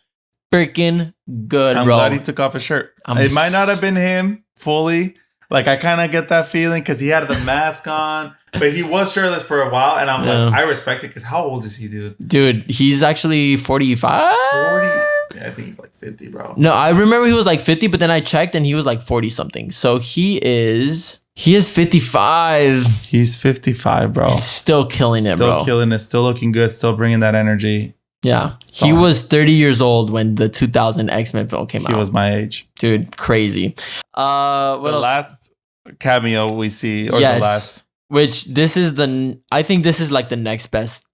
freaking good, I'm glad he took off his shirt. It might not have been him fully. Like, I kind of get that feeling because he had the mask on, but he was shirtless for a while. And I'm like, I respect it, because how old is he, dude? Dude, he's actually 45? 40? Yeah, I think he's like 50, bro. No, I remember he was like 50, but then I checked and he was like 40 something. So he is 55. He's 55, bro. He's still killing it, bro. Still killing it. Still looking good. Still bringing that energy. Yeah. He was 30 years old when the 2000 X-Men film came out. He was my age. Dude, crazy. The last cameo we see, or the last... Which I think this is like the next best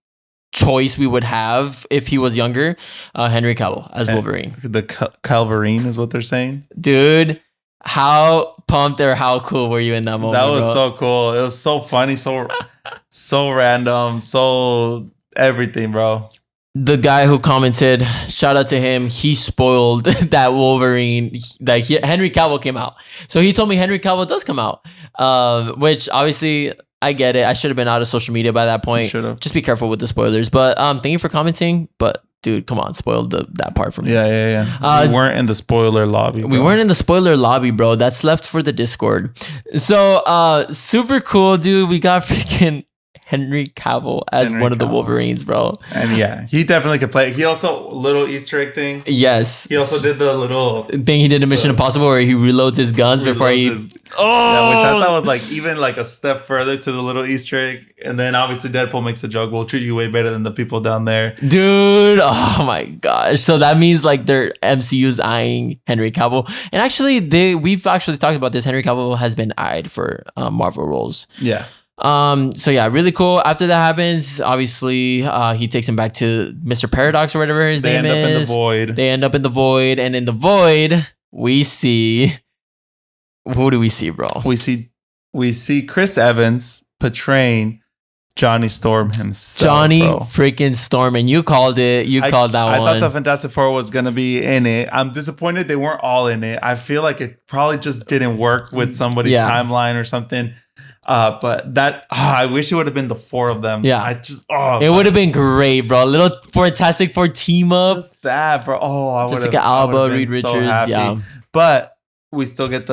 choice we would have if he was younger. Henry Cavill as Wolverine. The Calverine is what they're saying. Dude, how pumped or how cool were you in that moment? That was so cool. It was so funny, so random, so everything, bro. The guy who commented, shout out to him. He spoiled that Wolverine. Henry Cavill came out, so he told me Henry Cavill does come out. Which obviously I get it. I should have been out of social media by that point. Should've. Just be careful with the spoilers. But thank you for commenting. But dude, come on, spoiled that part for me. Yeah. We weren't in the spoiler lobby. Bro. We weren't in the spoiler lobby, bro. That's left for the Discord. So super cool, dude. We got freaking Henry Cavill as one of the Wolverines, bro. And yeah, he definitely could play. He also, little Easter egg thing. Yes. He also did the little thing he did in Mission Impossible where he reloads his guns before he... Yeah, which I thought was like even like a step further to the little Easter egg. And then obviously Deadpool makes a joke, we'll treat you way better than the people down there. Dude, oh my gosh. So that means like their MCU's eyeing Henry Cavill. And actually, we've actually talked about this. Henry Cavill has been eyed for Marvel roles. Yeah. So yeah, really cool. After that happens, obviously, he takes him back to Mr. Paradox or whatever his name is. They end up in the void. They end up in the void, and in the void, we see. Who do we see, bro? We see Chris Evans portraying Johnny Storm himself. Johnny freaking Storm, and you called it. You called that one. I thought the Fantastic Four was gonna be in it. I'm disappointed they weren't all in it. I feel like it probably just didn't work with somebody's timeline or something. But that I wish it would have been the four of them. Yeah, it would have been great, bro. A little Fantastic Four team up. Just that, bro. I would have. Jessica Alba, Reed Richards, yeah. But we still get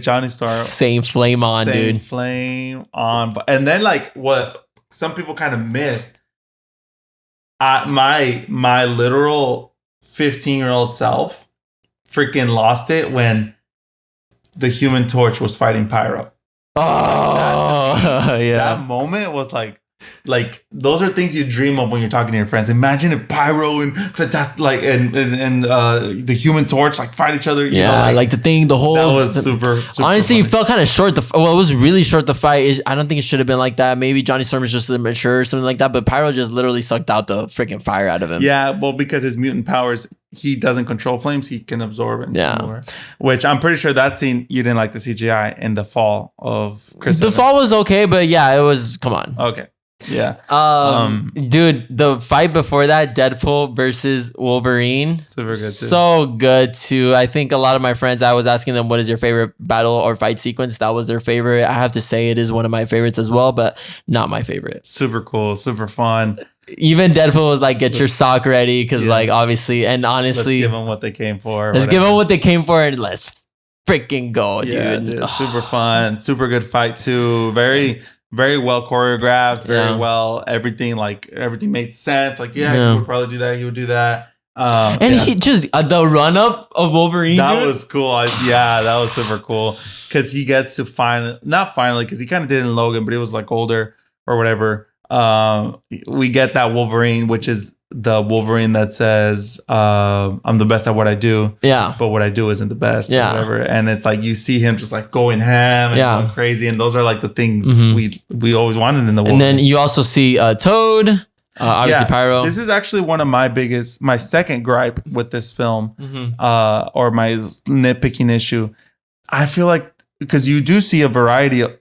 Johnny Storm. Same flame on, dude. Flame on, and then like what some people kind of missed. My literal 15-year-old self freaking lost it when the Human Torch was fighting Pyro. Oh, yeah. That moment was like those are things you dream of when you're talking to your friends. Imagine if Pyro and Fantastic, like and the Human Torch like fight each other. You know, like the whole. That was super honestly, funny. it felt kind of short. It was really short. The fight. I don't think it should have been like that. Maybe Johnny Storm is just immature or something like that. But Pyro just literally sucked out the freaking fire out of him. Yeah, well, because his mutant powers, he doesn't control flames. He can absorb it. Yeah. Which I'm pretty sure that scene you didn't like the CGI in the fall of Chris. The fall was okay, but yeah, it was. Come on. Okay. Yeah. Dude, the fight before that, Deadpool versus Wolverine. Super good too. So good too. I think a lot of my friends, I was asking them what is your favorite battle or fight sequence. That was their favorite. I have to say it is one of my favorites as well, but not my favorite. Super cool, super fun. Even Deadpool was like, get your sock ready, because like obviously and honestly, let's give them what they came for. Let's give them what they came for and let's freaking go, dude. Super fun, super good fight too. Very well choreographed, very well. Everything made sense. Like, he would probably do that. He would do that. And he just the run up of Wolverine. That was cool. That was super cool because he gets to not finally, because he kind of did in Logan, but he was like older or whatever. We get that Wolverine, which is the Wolverine that says, I'm the best at what I do. Yeah. But what I do isn't the best. Yeah. Or whatever. And it's like you see him just like going ham and going crazy. And those are like the things we always wanted in the Wolverine. And then you also see Toad. Obviously Pyro. This is actually one of my second gripe with this film, or my nitpicking issue. I feel like, because you do see a variety of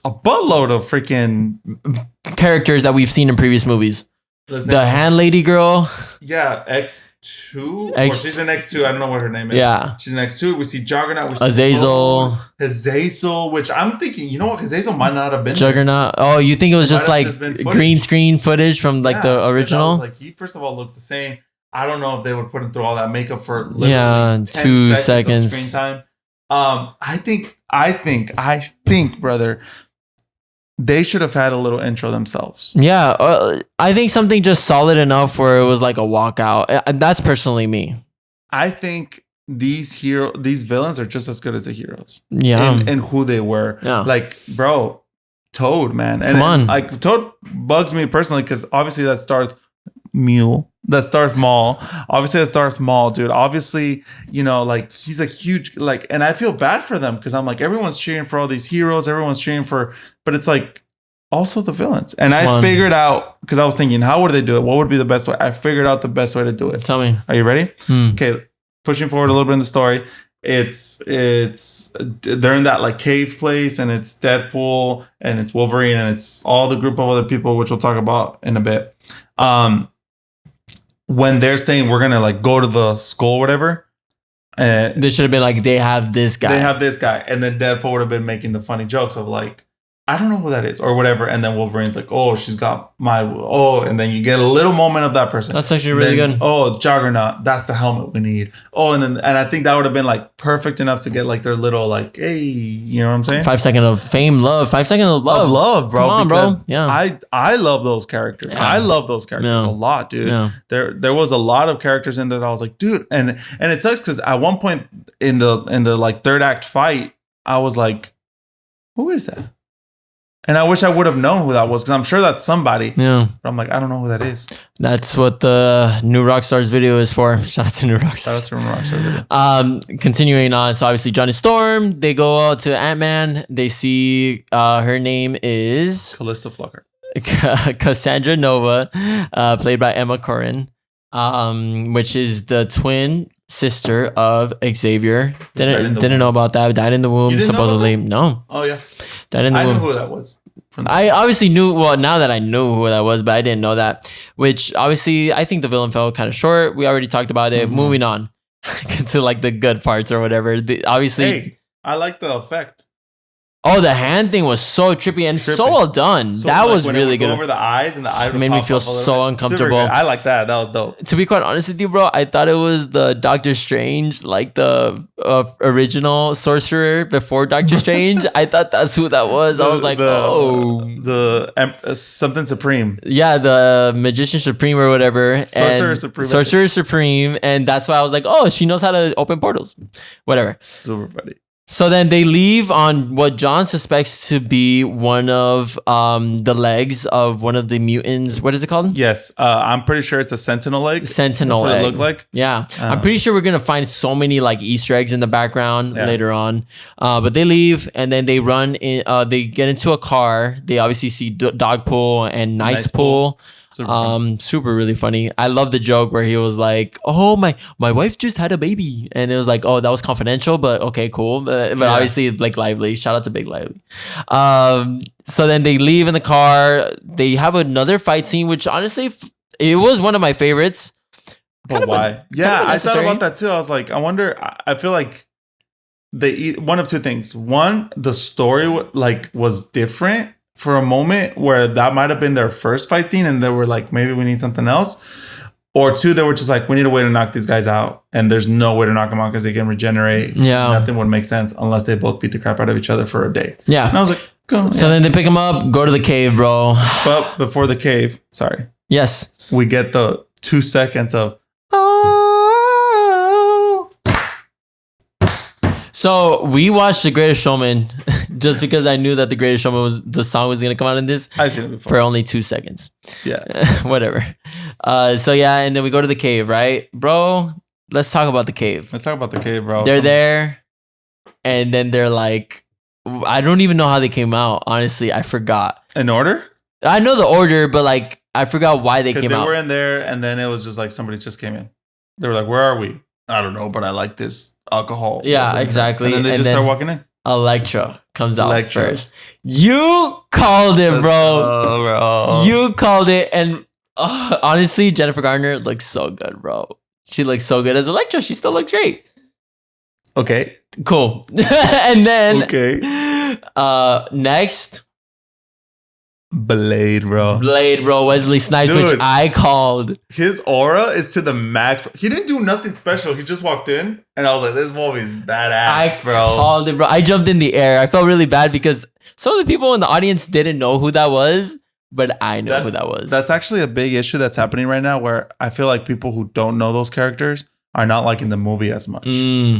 a buttload of freaking characters that we've seen in previous movies. The hand lady girl. Yeah, X2. Or she's in X2. I don't know what her name is. Yeah. She's in X2. We see Juggernaut. We see Azazel. Azazel, which I'm thinking, you know what? Azazel might not have been Juggernaut. Oh, you think it was just like green screen footage from like the original? I was like, he first of all looks the same. I don't know if they would put him through all that makeup for literally 2 seconds of screen time. I think, brother, they should have had a little intro themselves. Yeah, I think something just solid enough where it was like a walkout. That's personally me. I think these villains are just as good as the heroes. Yeah, and who they were. Yeah, like, bro, Toad, man. And come on, like Toad bugs me personally because obviously that's Darth Maul. That's Darth Maul. Obviously, that's Darth Maul, dude. Obviously, like he's a huge and I feel bad for them because I'm like, everyone's cheering for all these heroes, everyone's cheering for, but it's like, also the villains. And I figured out, because I was thinking, how would they do it? What would be the best way? I figured out the best way to do it. Tell me. Are you ready? Okay, pushing forward a little bit in the story. It's they're in that like cave place, and it's Deadpool and it's Wolverine and it's all the group of other people, which we'll talk about in a bit. When they're saying we're gonna like go to the skull, whatever, they should have been like, they have this guy. They have this guy, and then Deadpool would have been making the funny jokes of like, I don't know who that is or whatever, and then Wolverine's like, oh, she's got and then you get a little moment of that person. That's actually really good. Oh, Juggernaut, that's the helmet we need. Oh, and I think that would have been like perfect enough to get like their little like, hey, you know what I'm saying? 5 seconds of fame, love. 5 seconds of love. Of love, bro. Come on, because bro. Yeah. I love those characters. Yeah. I love those characters a lot, dude. Yeah. There was a lot of characters in that I was like, dude, and it sucks because at one point in the like third act fight, I was like, who is that? And I wish I would have known who that was, because I'm sure that's somebody. Yeah. But I'm like, I don't know who that is. That's what the New Rockstars video is for. Shout out to New Rockstars. Shout out to New Rockstars video. Continuing on. So obviously Johnny Storm, they go out to Ant-Man. They see her name is Callista Flockhart. Cassandra Nova, played by Emma Corrin, which is the twin sister of Xavier. Didn't know about that. Died in the womb, supposedly. No. Oh yeah. Died in the womb. I knew who that was. I obviously knew. Well, now that I knew who that was, but I didn't know that. Which obviously, I think the villain fell kind of short. We already talked about it. Moving on to like the good parts or whatever. Obviously, hey, I like the effect. Oh, the hand thing was so trippy and so well done. So that like was really good. Over the eyes, and the eye made me feel so uncomfortable. I like that. That was dope. To be quite honest with you, bro, I thought it was the Doctor Strange, like the original sorcerer before Doctor Strange. I thought that's who that was. I was like, something Supreme. Yeah, the Magician Supreme or whatever. Sorcerer Supreme. And that's why I was like, oh, she knows how to open portals. Whatever. Super funny. So then they leave on what John suspects to be one of the legs of one of the mutants. What is it called? Yes. I'm pretty sure it's a sentinel leg. Sentinel leg. That's what it looked like. Yeah. I'm pretty sure we're going to find so many like Easter eggs in the background later on. But they leave and then they run in. They get into a car. They obviously see Dogpool and Nice Pool. Super really funny. I love the joke where he was like, oh, my wife just had a baby, and it was like, oh, that was confidential, but okay, cool. But obviously like Lively, shout out to Big Lively. So then they leave in the car. They have another fight scene, which honestly it was one of my favorites. But why? I thought about that too. I was like, I wonder. I feel like one of two things. One, the story was different for a moment, where that might have been their first fight scene, and they were like, maybe we need something else. Or two, they were just like, we need a way to knock these guys out, and there's no way to knock them out because they can regenerate. Yeah, nothing would make sense unless they both beat the crap out of each other for a day. Yeah, and I was like, go. So then they pick him up, go to the cave, bro. But before the cave, yes, we get the 2 seconds of So we watched The Greatest Showman just because I knew that The Greatest Showman the song was gonna come out in this. I've seen it before. For only 2 seconds. Yeah. Whatever. So yeah, and then we go to the cave, right? Bro, let's talk about the cave. Let's talk about the cave, bro. They're there, and then they're like, I don't even know how they came out. Honestly, I forgot. In order? I know the order, but like I forgot why they came out. They were in there, and then it was just like somebody just came in. They were like, where are we? I don't know, but I like this alcohol. Yeah, exactly. And then they just start walking in. Electro comes out first. You called it, bro. Bro. You called it. And honestly, Jennifer Garner looks so good, bro. She looks so good as Electro. She still looks great. Okay. Cool. And then next. Blade, bro. Wesley Snipes, dude, which I called. His aura is to the max. He didn't do nothing special. He just walked in, and I was like, this movie's badass, bro. I called it, bro. I jumped in the air. I felt really bad because some of the people in the audience didn't know who that was, but I know who that was. That's actually a big issue that's happening right now, where I feel like people who don't know those characters are not liking the movie as much.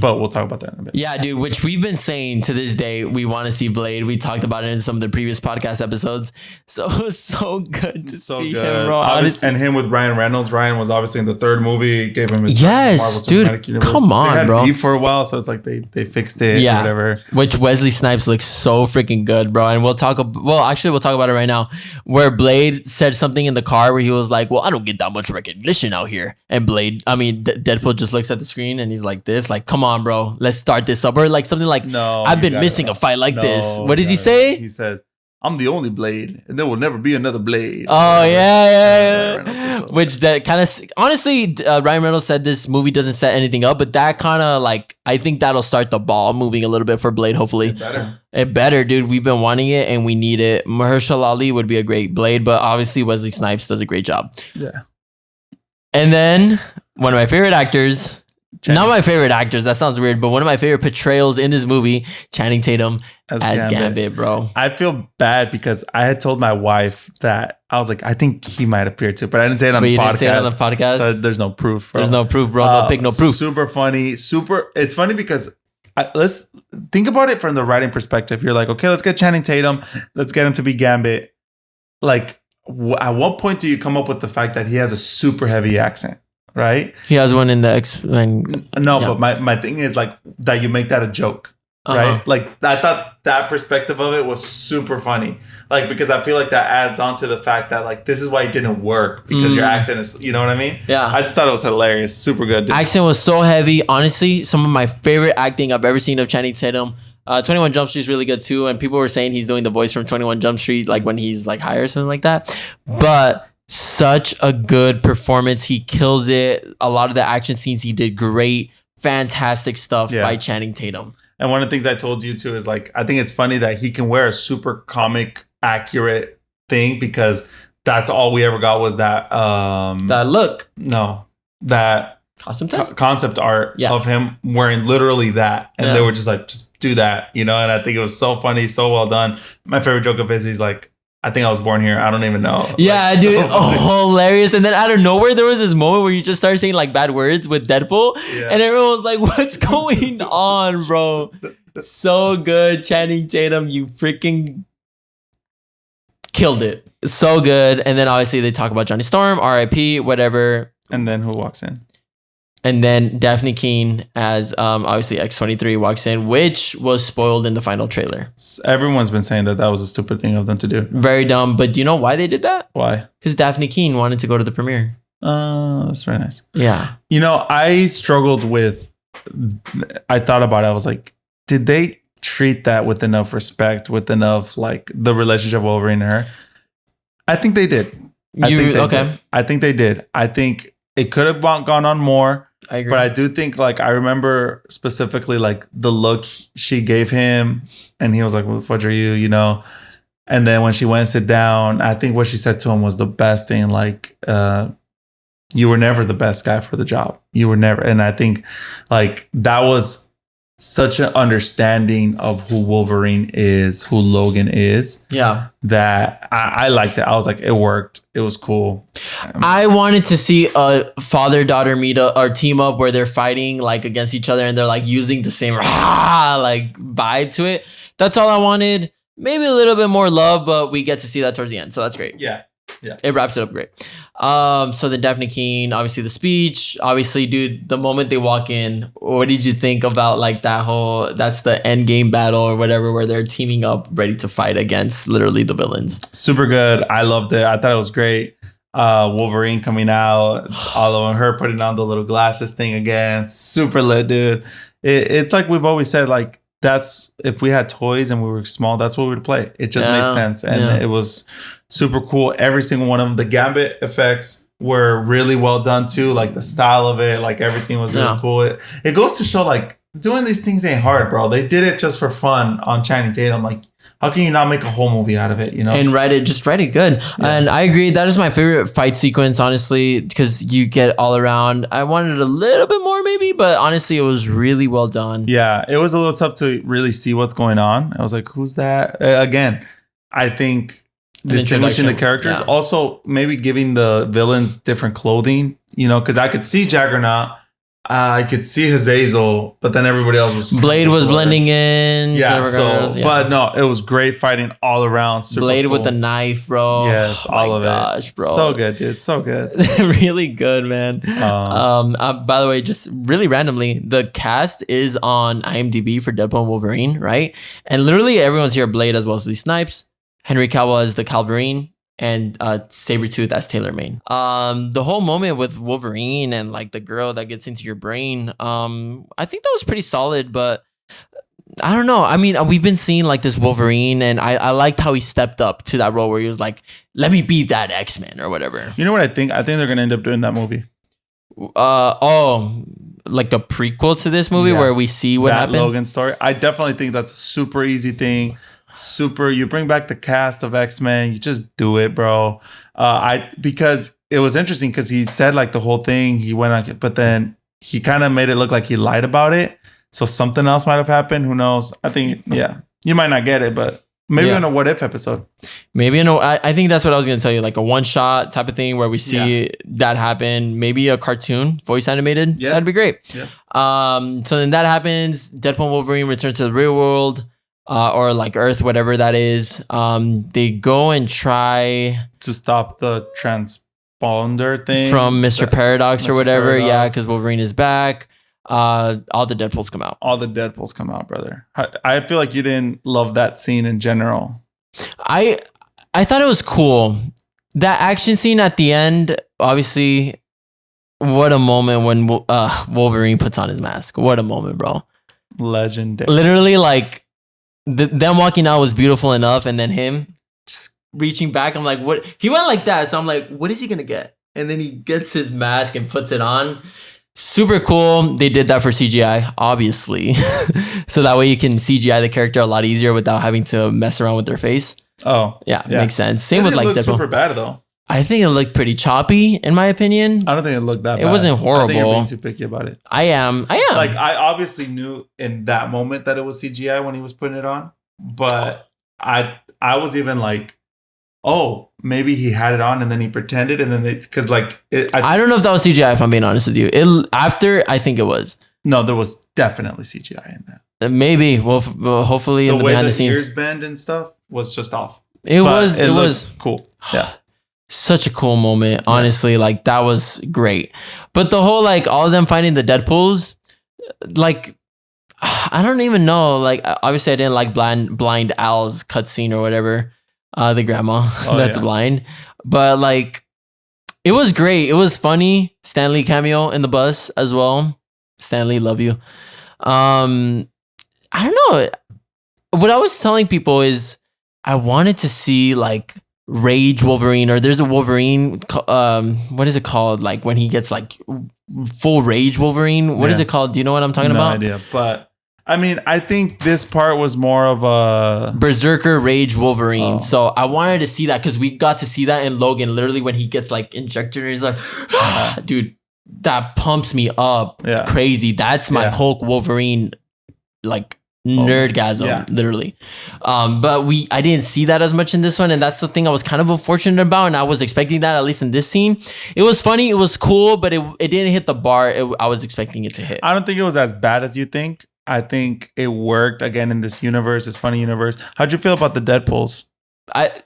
But we'll talk about that in a bit. Yeah, dude, which we've been saying to this day, we want to see Blade. We talked about it in some of the previous podcast episodes. So it was so good to see him, bro. And him with Ryan Reynolds. Ryan was obviously in the third movie, gave him his Marvel Cinematic Universe. Come on, they had bro. beef for a while, so it's like they fixed it or whatever. Which Wesley Snipes looks so freaking good, bro. And we'll talk about it right now. Where Blade said something in the car where he was like, well, I don't get that much recognition out here. And Deadpool just looks at the screen and he's like this, like, come on, bro, let's start this up. Or like something like, I've been missing a fight like this. What does he say? He says, I'm the only Blade, and there will never be another Blade. Oh, yeah. Which that kind of, honestly, Ryan Reynolds said this movie doesn't set anything up, but that kind of like, I think that'll start the ball moving a little bit for Blade, hopefully. It better, dude. We've been wanting it, and we need it. Mahershala Ali would be a great Blade, but obviously Wesley Snipes does a great job. Yeah. And then one of my favorite actors, not my favorite actors, that sounds weird, but one of my favorite portrayals in this movie, Channing Tatum as Gambit, bro. I feel bad because I had told my wife that I was like, I think he might appear too, but I didn't say it on the podcast. Didn't say it on the podcast? So there's no proof, bro. There's no proof, bro. No pic, no proof. Super funny. It's funny because let's think about it from the writing perspective. You're like, okay, let's get Channing Tatum. Let's get him to be Gambit. Like, at what point do you come up with the fact that he has a super heavy accent? Right? He has one in the X-Men. No, yeah. But my thing is like that you make that a joke, right? Like I thought that perspective of it was super funny. Like, because I feel like that adds on to the fact that like this is why it didn't work because your accent is, you know what I mean? Yeah. I just thought it was hilarious. Super good. Dude. Accent was so heavy. Honestly, some of my favorite acting I've ever seen of Channing Tatum. 21 Jump Street is really good too. And people were saying he's doing the voice from 21 Jump Street, like when he's like high or something like that. But such a good performance. He kills it. A lot of the action scenes he did great. Fantastic stuff by Channing Tatum. And one of the things I told you too is like, I think it's funny that he can wear a super comic accurate thing because that's all we ever got was that that look. No, that concept art of him wearing literally that. And they were just like, just do that, you know? And I think it was so funny, so well done. My favorite joke of his, he's like, I think I was born here. I don't even know. Yeah, like, dude. So hilarious. And then out of nowhere, there was this moment where you just started saying like bad words with Deadpool. Yeah. And everyone was like, what's going on, bro? So good. Channing Tatum, you freaking killed it. So good. And then obviously they talk about Johnny Storm, R.I.P., whatever. And then who walks in? And then Daphne Keane as obviously X-23 walks in, which was spoiled in the final trailer. Everyone's been saying that was a stupid thing of them to do. Very dumb. But do you know why they did that? Why? Because Daphne Keane wanted to go to the premiere. That's very nice. Yeah. You know, I struggled with, I thought about it. I was like, did they treat that with enough respect, with enough like the relationship of Wolverine and her? I think they did. I think they did. I think it could have gone on more. I agree. But I do think, like, I remember specifically, like, the look she gave him, and he was like, "What the fudge are you?" You know? And then when she went and sit down, I think what she said to him was the best thing. Like, you were never the best guy for the job. You were never. And I think, like, that was such an understanding of who Wolverine is, who Logan is. Yeah. That I liked it. I was like, it worked. It was cool. I wanted to see a father-daughter meet up or team up where they're fighting like against each other and they're like using the same like vibe to it. That's all I wanted. Maybe a little bit more love, but we get to see that towards the end. So that's great. Yeah. Yeah. It wraps it up great. So then Daphne Keane, obviously the speech, obviously, dude, the moment they walk in, what did you think about like that's the end game battle or whatever, where they're teaming up ready to fight against literally the villains? Super good. I loved it. I thought it was great. Wolverine coming out, all of her putting on the little glasses thing again. Super lit, dude. It's like we've always said, like, that's if we had toys and we were small, that's what we would play. It just made sense. And it was super cool. Every single one of them. The Gambit effects were really well done too. Like the style of it, like everything was really cool. It goes to show like doing these things ain't hard, bro. They did it just for fun on Channing Tatum. Like, how can you not make a whole movie out of it, you know? And write it good. Yeah. And I agree. That is my favorite fight sequence, honestly, because you get all around. I wanted a little bit more maybe, but honestly, it was really well done. Yeah, it was a little tough to really see what's going on. I was like, who's that? Again, I think distinguishing the characters. Yeah. Also, maybe giving the villains different clothing, you know, because I could see Juggernaut I could see Hazazel, but then everybody else was... Blade was blending in. Yeah, but no, it was great fighting all around. Super Blade cool. With the knife, bro. Yes, all of it. Bro. So good, dude. So good. Really good, man. By the way, just really randomly, the cast is on IMDb for Deadpool and Wolverine, right? And literally everyone's here. Blade as Wesley Snipes. Henry Cavill as the Calverine. And Sabretooth as Taylor Mane. The whole moment with Wolverine and like the girl that gets into your brain, I think that was pretty solid, but I don't know. I mean, we've been seeing like this Wolverine, and I liked how he stepped up to that role where he was like, let me be that X-Men or whatever. You know what I think? I think they're gonna end up doing that movie. Like a prequel to this movie where we see what happened. Logan story. I definitely think that's a super easy thing. You bring back the cast of X-Men, you just do it, bro. Because it was interesting because he said like the whole thing, he went on, but then he kind of made it look like he lied about it. So something else might have happened. Who knows? I think, you might not get it, but maybe in a what if episode. Maybe I think that's what I was going to tell you, like a one shot type of thing where we see that happen. Maybe a cartoon, voice animated. Yeah. That'd be great. Yeah. So then that happens. Deadpool and Wolverine return to the real world. Or like Earth, whatever that is. They go and try to stop the transponder thing from Mr. Paradox or whatever. Paradox. Yeah, because Wolverine is back. All the Deadpools come out. All the Deadpools come out, brother. I feel like you didn't love that scene in general. I thought it was cool. That action scene at the end, obviously, what a moment when Wolverine puts on his mask. What a moment, bro. Legendary. Literally, like. Them walking out was beautiful enough, and then him just reaching back. I'm like, what? He went like that, so I'm like, what is he gonna get? And then he gets his mask and puts it on. Super cool. They did that for CGI, obviously, so that way you can CGI the character a lot easier without having to mess around with their face. Oh, yeah. Makes sense. Same with like Deadpool. Super bad though. I think it looked pretty choppy, in my opinion. I don't think it looked that bad. It wasn't horrible. I think you're being too picky about it. I am. Like, I obviously knew in that moment that it was CGI when he was putting it on. But I was even like, oh, maybe he had it on and then he pretended. And then because like... I don't know if that was CGI, if I'm being honest with you. I think it was. No, there was definitely CGI in that. Maybe. Well, hopefully in the behind the scenes. The way the ears bend and stuff was just off. It was cool. Yeah. Such a cool moment, honestly. Like, that was great. But the whole, like, all of them finding the Deadpools, like, I don't even know. Like, obviously, I didn't like Blind Al's cutscene or whatever. The grandma that's blind. But, like, it was great. It was funny. Stan Lee cameo in the bus as well. Stan Lee, love you. I don't know. What I was telling people is I wanted to see, like, Rage Wolverine, or there's a Wolverine, what is it called? Like when he gets like full Rage Wolverine. What is it called? Do you know what I'm talking about? No idea. But I mean, I think this part was more of a Berserker Rage Wolverine. So I wanted to see that because we got to see that in Logan. Literally when he gets like injected, and he's like, dude, that pumps me up crazy. That's my Hulk Wolverine, like nerdgasm, literally. But I didn't see that as much in this one, and that's the thing I was kind of unfortunate about, and I was expecting that, at least in this scene. It was funny, it was cool, but it didn't hit the bar I was expecting it to hit. I don't think it was as bad as you think. I think it worked again in this universe, this funny universe. How'd you feel about the Deadpools?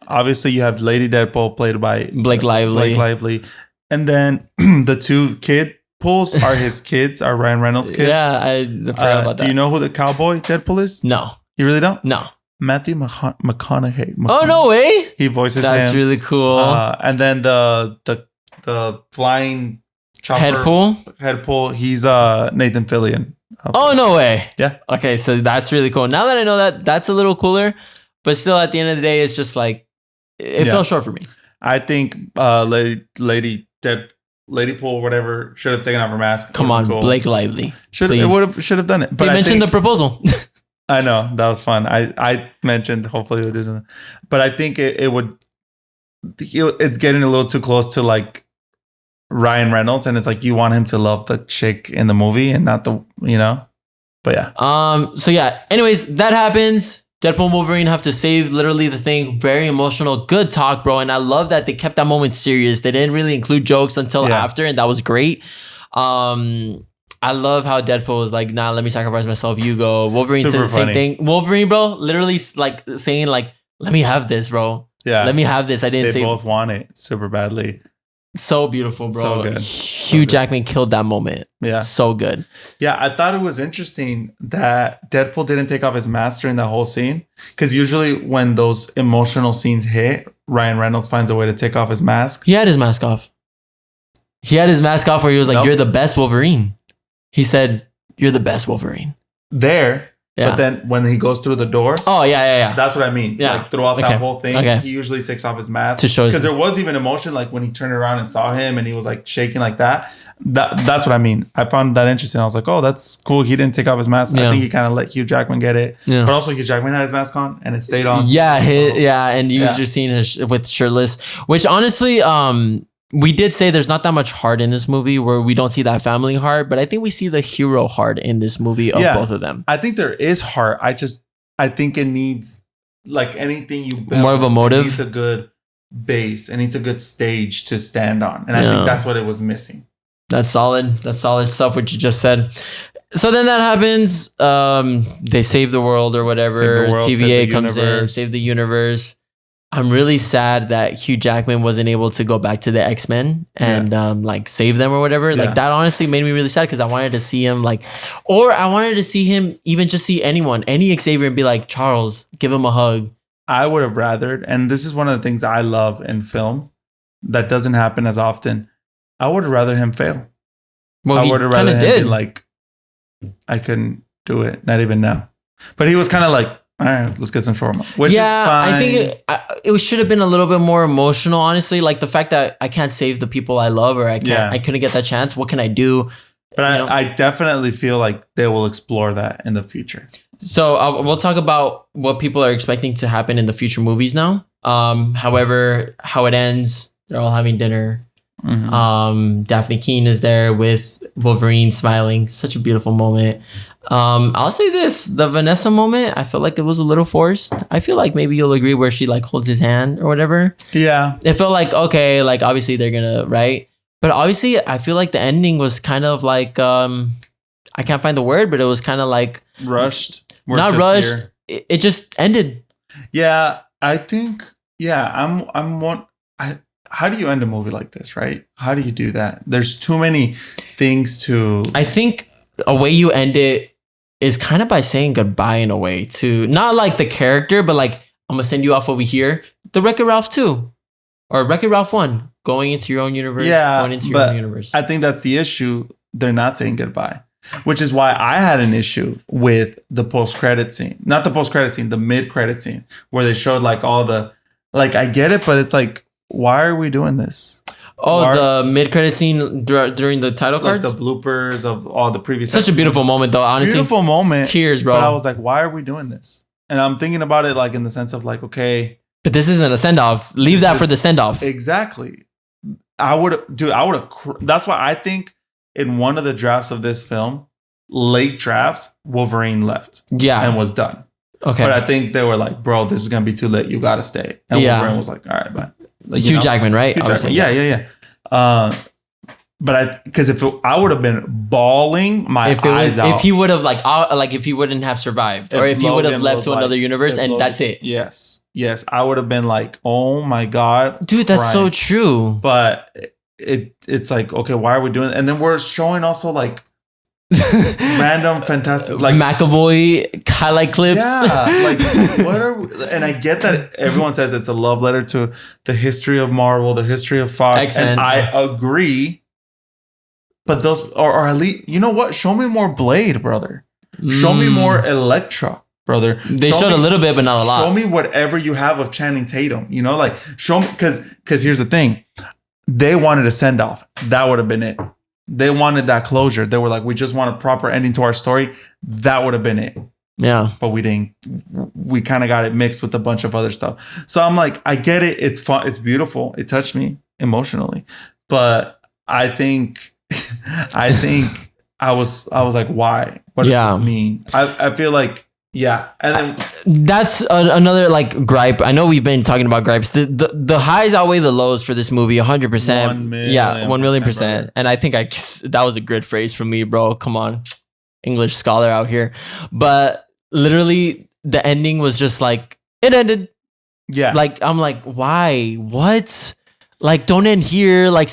Obviously you have Lady Deadpool played by Blake Lively. And then the two kid Pools are his kids, are Ryan Reynolds' kids. Yeah, I forgot about that. Do you know who the cowboy Deadpool is? No. You really don't? No. Matthew McConaughey. Oh, no way. He voices him. That's really cool. And then the flying chopper. Headpool. He's Nathan Fillion. Oh, no way. Yeah. Okay, so that's really cool. Now that I know that, that's a little cooler. But still, at the end of the day, it's just like, it fell short for me. I think Lady Pool, whatever, should have taken off her mask. Come on, cool. Blake Lively. Should have done it. But they mentioned the proposal. I know, that was fun. I mentioned hopefully it isn't, but I think it's getting a little too close to like Ryan Reynolds, and it's like you want him to love the chick in the movie and not the But yeah. So yeah. Anyways, that happens. Deadpool and Wolverine have to save literally the thing. Very emotional. Good talk, bro. And I love that they kept that moment serious. They didn't really include jokes until after, and that was great. I love how Deadpool was like, nah, let me sacrifice myself. You go. Wolverine said the same funny. thing. Wolverine, bro, literally like saying like, let me have this, bro. Yeah. Let me have this. I didn't say. They both want it super badly. So beautiful, bro. So good. Hugh Jackman killed that moment. Yeah. So good. Yeah, I thought it was interesting that Deadpool didn't take off his mask during that whole scene. Because usually when those emotional scenes hit, Ryan Reynolds finds a way to take off his mask. He had his mask off. He had his mask off where he was like, Nope. you're the best Wolverine. He said, you're the best Wolverine. There. Yeah. But then when he goes through the door. Oh, yeah. That's what I mean. Yeah. Like throughout that whole thing, he usually takes off his mask. To show because there was even emotion, like when he turned around and saw him and he was like shaking like that. That's what I mean. I found that interesting. I was like, oh, that's cool. He didn't take off his mask. Yeah. I think he kind of let Hugh Jackman get it. Yeah. But also Hugh Jackman had his mask on and it stayed on. Yeah, and you was just seeing his with shirtless, which honestly, we did say there's not that much heart in this movie where we don't see that family heart, but I think we see the hero heart in this movie of both of them. I think there is heart. I think it needs, like anything you build, more of a motive. It needs a good base. It needs a good stage to stand on. And I think that's what it was missing. That's solid. That's solid stuff, what you just said. So then that happens. They save the world or whatever. TVA comes in, save the universe. I'm really sad that Hugh Jackman wasn't able to go back to the X-Men and like save them or whatever. Yeah. Like that honestly made me really sad because I wanted to see him or I wanted to see him even just see any Xavier and be like, Charles, give him a hug. I would have rathered, and this is one of the things I love in film that doesn't happen as often. I would have rather him fail. Well, I would have rather him be like, I couldn't do it, not even now. But he was kind of like, all right, let's get some shawarma. Which is fine. I think it should have been a little bit more emotional, honestly. Like the fact that I can't save the people I love, or I couldn't get that chance. What can I do? But I definitely feel like they will explore that in the future. So we'll talk about what people are expecting to happen in the future movies now. However, how it ends, they're all having dinner. Mm-hmm. Daphne Keane is there with Wolverine smiling. Such a beautiful moment. I'll say this, the Vanessa moment, I feel like it was a little forced. I feel like maybe you'll agree where she like holds his hand or whatever. Yeah. It felt like, okay, like obviously they're gonna, right? But obviously I feel like the ending was kind of like, I can't find the word, but it was kind of like rushed. Not rushed. It just ended. Yeah. I think, how do you end a movie like this, right? How do you do that? There's too many things to... I think a way you end it is kind of by saying goodbye in a way to... Not like the character, but like, I'm going to send you off over here. The Wreck-It Ralph 2. Or Wreck-It Ralph 1. Going into your own universe. Yeah, going into your own universe. I think that's the issue. They're not saying goodbye. Which is why I had an issue with the post-credit scene. Not the post-credit scene, the mid-credit scene. Where they showed like all the... Like, I get it, but it's like... Why are we doing this? Oh, the mid-credit scene during the title cards? Like the bloopers of all the previous Such a beautiful moment, though, honestly. Beautiful moment. Tears, bro. But I was like, why are we doing this? And I'm thinking about it like in the sense of like, okay. But this isn't a send-off. Leave that for the send-off. Exactly. That's why I think in one of the drafts of this film, late drafts, Wolverine left. Yeah. And was done. Okay. But I think they were like, bro, this is going to be too late. You got to stay. And Wolverine was like, all right, bye. Like, Hugh Jackman, right? Hugh Jackman. Yeah. But because if I would have been bawling my eyes out. If he would have if he wouldn't have survived, or if he would have left to another universe and that's it. Yes. I would have been like, oh my God. Dude, that's so true. But it's like, okay, why are we doing it? And then we're showing also like random fantastic like McAvoy highlight clips. Yeah, like what are we, and I get that everyone says it's a love letter to the history of Marvel, the history of Fox, X-Men. And I agree. But those or at least, you know what? Show me more Blade, brother. Show me more Elektra, brother. They showed a little bit, but not a lot. Show me whatever you have of Channing Tatum. You know, like show me because here's the thing. They wanted a send off. That would have been it. They wanted that closure. They were like, we just want a proper ending to our story. That would have been it. Yeah. But we didn't. We kind of got it mixed with a bunch of other stuff. So I'm like, I get it. It's fun. It's beautiful. It touched me emotionally. But I think I was like, why? What does this mean? I feel like Yeah, and then that's another like gripe. I know we've been talking about gripes. The highs outweigh the lows for this movie 100%. Yeah, 1,000,000%. And I think that was a good phrase from me, bro. Come on, English scholar out here. But literally, the ending was just like it ended. Yeah, like I'm like, why? What? Like, don't end here. Like,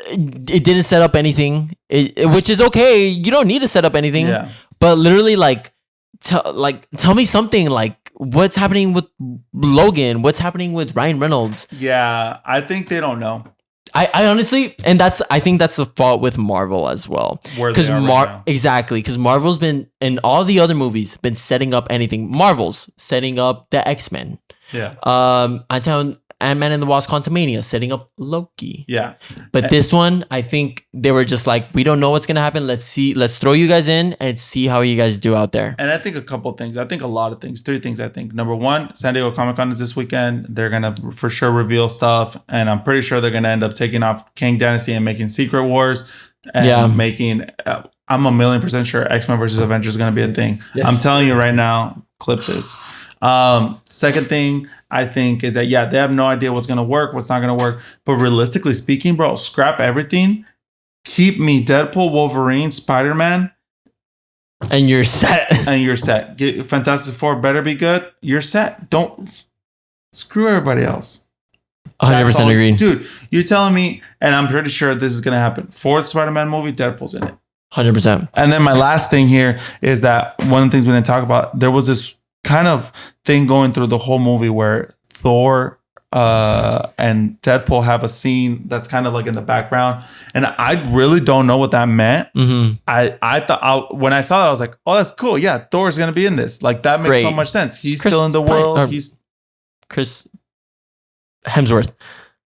it didn't set up anything. Which is okay. You don't need to set up anything. Yeah. But literally, like. Tell me something, like what's happening with Logan, what's happening with Ryan Reynolds. Yeah, I think they don't know. I honestly, and I think that's the fault with Marvel as well. Because exactly, because Marvel's been in all the other movies been setting up anything. Marvel's setting up the X-Men. Yeah. Ant-Man and the Wasp: Quantumania setting up Loki. Yeah. But this one, I think they were just like, we don't know what's gonna happen. Let's throw you guys in and see how you guys do out there. And I think a couple things. I think a lot of things. 3 things, I think. Number 1, San Diego Comic-Con is this weekend. They're gonna for sure reveal stuff. And I'm pretty sure they're gonna end up taking off Kang Dynasty and making Secret Wars. And making I'm 1,000,000% sure X-Men versus Avengers is gonna be a thing. Yes. I'm telling you right now, clip this. Second thing I think is that they have no idea what's gonna work, what's not gonna work. But realistically speaking, bro, scrap everything. Keep me Deadpool, Wolverine, Spider-Man, and you're set. Get Fantastic Four better be good. You're set. Don't screw everybody else. 100% agree, dude. You're telling me, and I'm pretty sure this is gonna happen. 4th Spider-Man movie, Deadpool's in it. 100%. And then my last thing here is that one of the things we didn't talk about. There was this kind of thing going through the whole movie where Thor and Deadpool have a scene that's kind of like in the background, and I really don't know what that meant. Mm-hmm. I thought when I saw that, I was like, oh, that's cool. Yeah, Thor's gonna be in this. Like that makes so much sense. He's still in the world. He's Chris Hemsworth.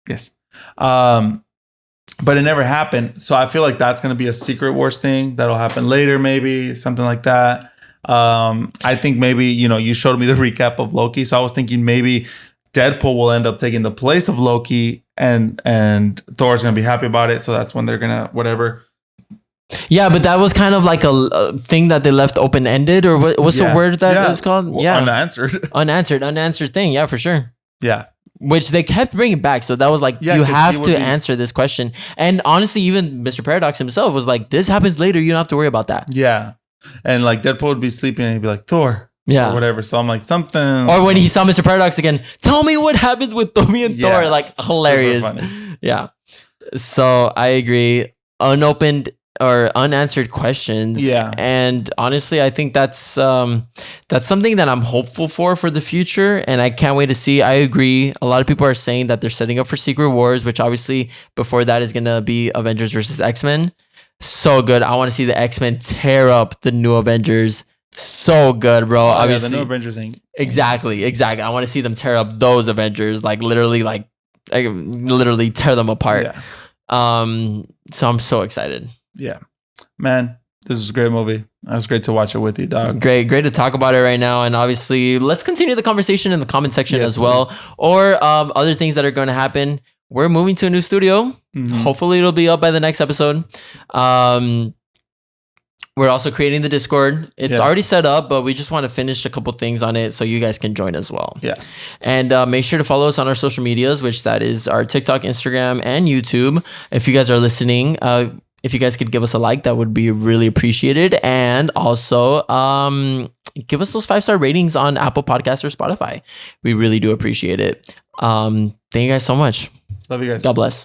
Yes. But it never happened. So I feel like that's gonna be a Secret Wars thing that'll happen later, maybe something like that. I think maybe, you showed me the recap of Loki. So I was thinking maybe Deadpool will end up taking the place of Loki and Thor's going to be happy about it. So that's when they're going to whatever. Yeah, but that was kind of like a thing that they left open-ended, or what's the word that it's called? Well, unanswered. Unanswered thing. Yeah, for sure. Yeah. Which they kept bringing back. So that was like, you have to answer this question. And honestly, even Mr. Paradox himself was like, this happens later. You don't have to worry about that. Yeah. And like Deadpool would be sleeping and he'd be like, Thor. Yeah. Or whatever. So I'm like, something. Or when he saw Mr. Paradox again, tell me what happens with Tommy and Thor. Like, hilarious. Yeah. So I agree. Unopened or unanswered questions. Yeah. And honestly, I think that's something that I'm hopeful for the future. And I can't wait to see. I agree. A lot of people are saying that they're setting up for Secret Wars, which obviously before that is going to be Avengers versus X-Men. So good. I want to see the X-Men tear up the new Avengers. So good, bro. Obviously, the new Avengers ain't. Exactly. I want to see them tear up those Avengers, like literally tear them apart. Yeah. So I'm so excited. Yeah, man, this was a great movie. It was great to watch it with you, dog. Great to talk about it right now. And obviously, let's continue the conversation in the comment section as well, please. Or other things that are going to happen. We're moving to a new studio. Mm-hmm. Hopefully it'll be up by the next episode. We're also creating the Discord. It's already set up, but we just want to finish a couple things on it so you guys can join as well. Yeah. And make sure to follow us on our social medias, which that is our TikTok, Instagram, and YouTube. If you guys are listening, if you guys could give us a like, that would be really appreciated. And also give us those 5-star ratings on Apple Podcasts or Spotify. We really do appreciate it. Thank you guys so much. Love you guys. God bless.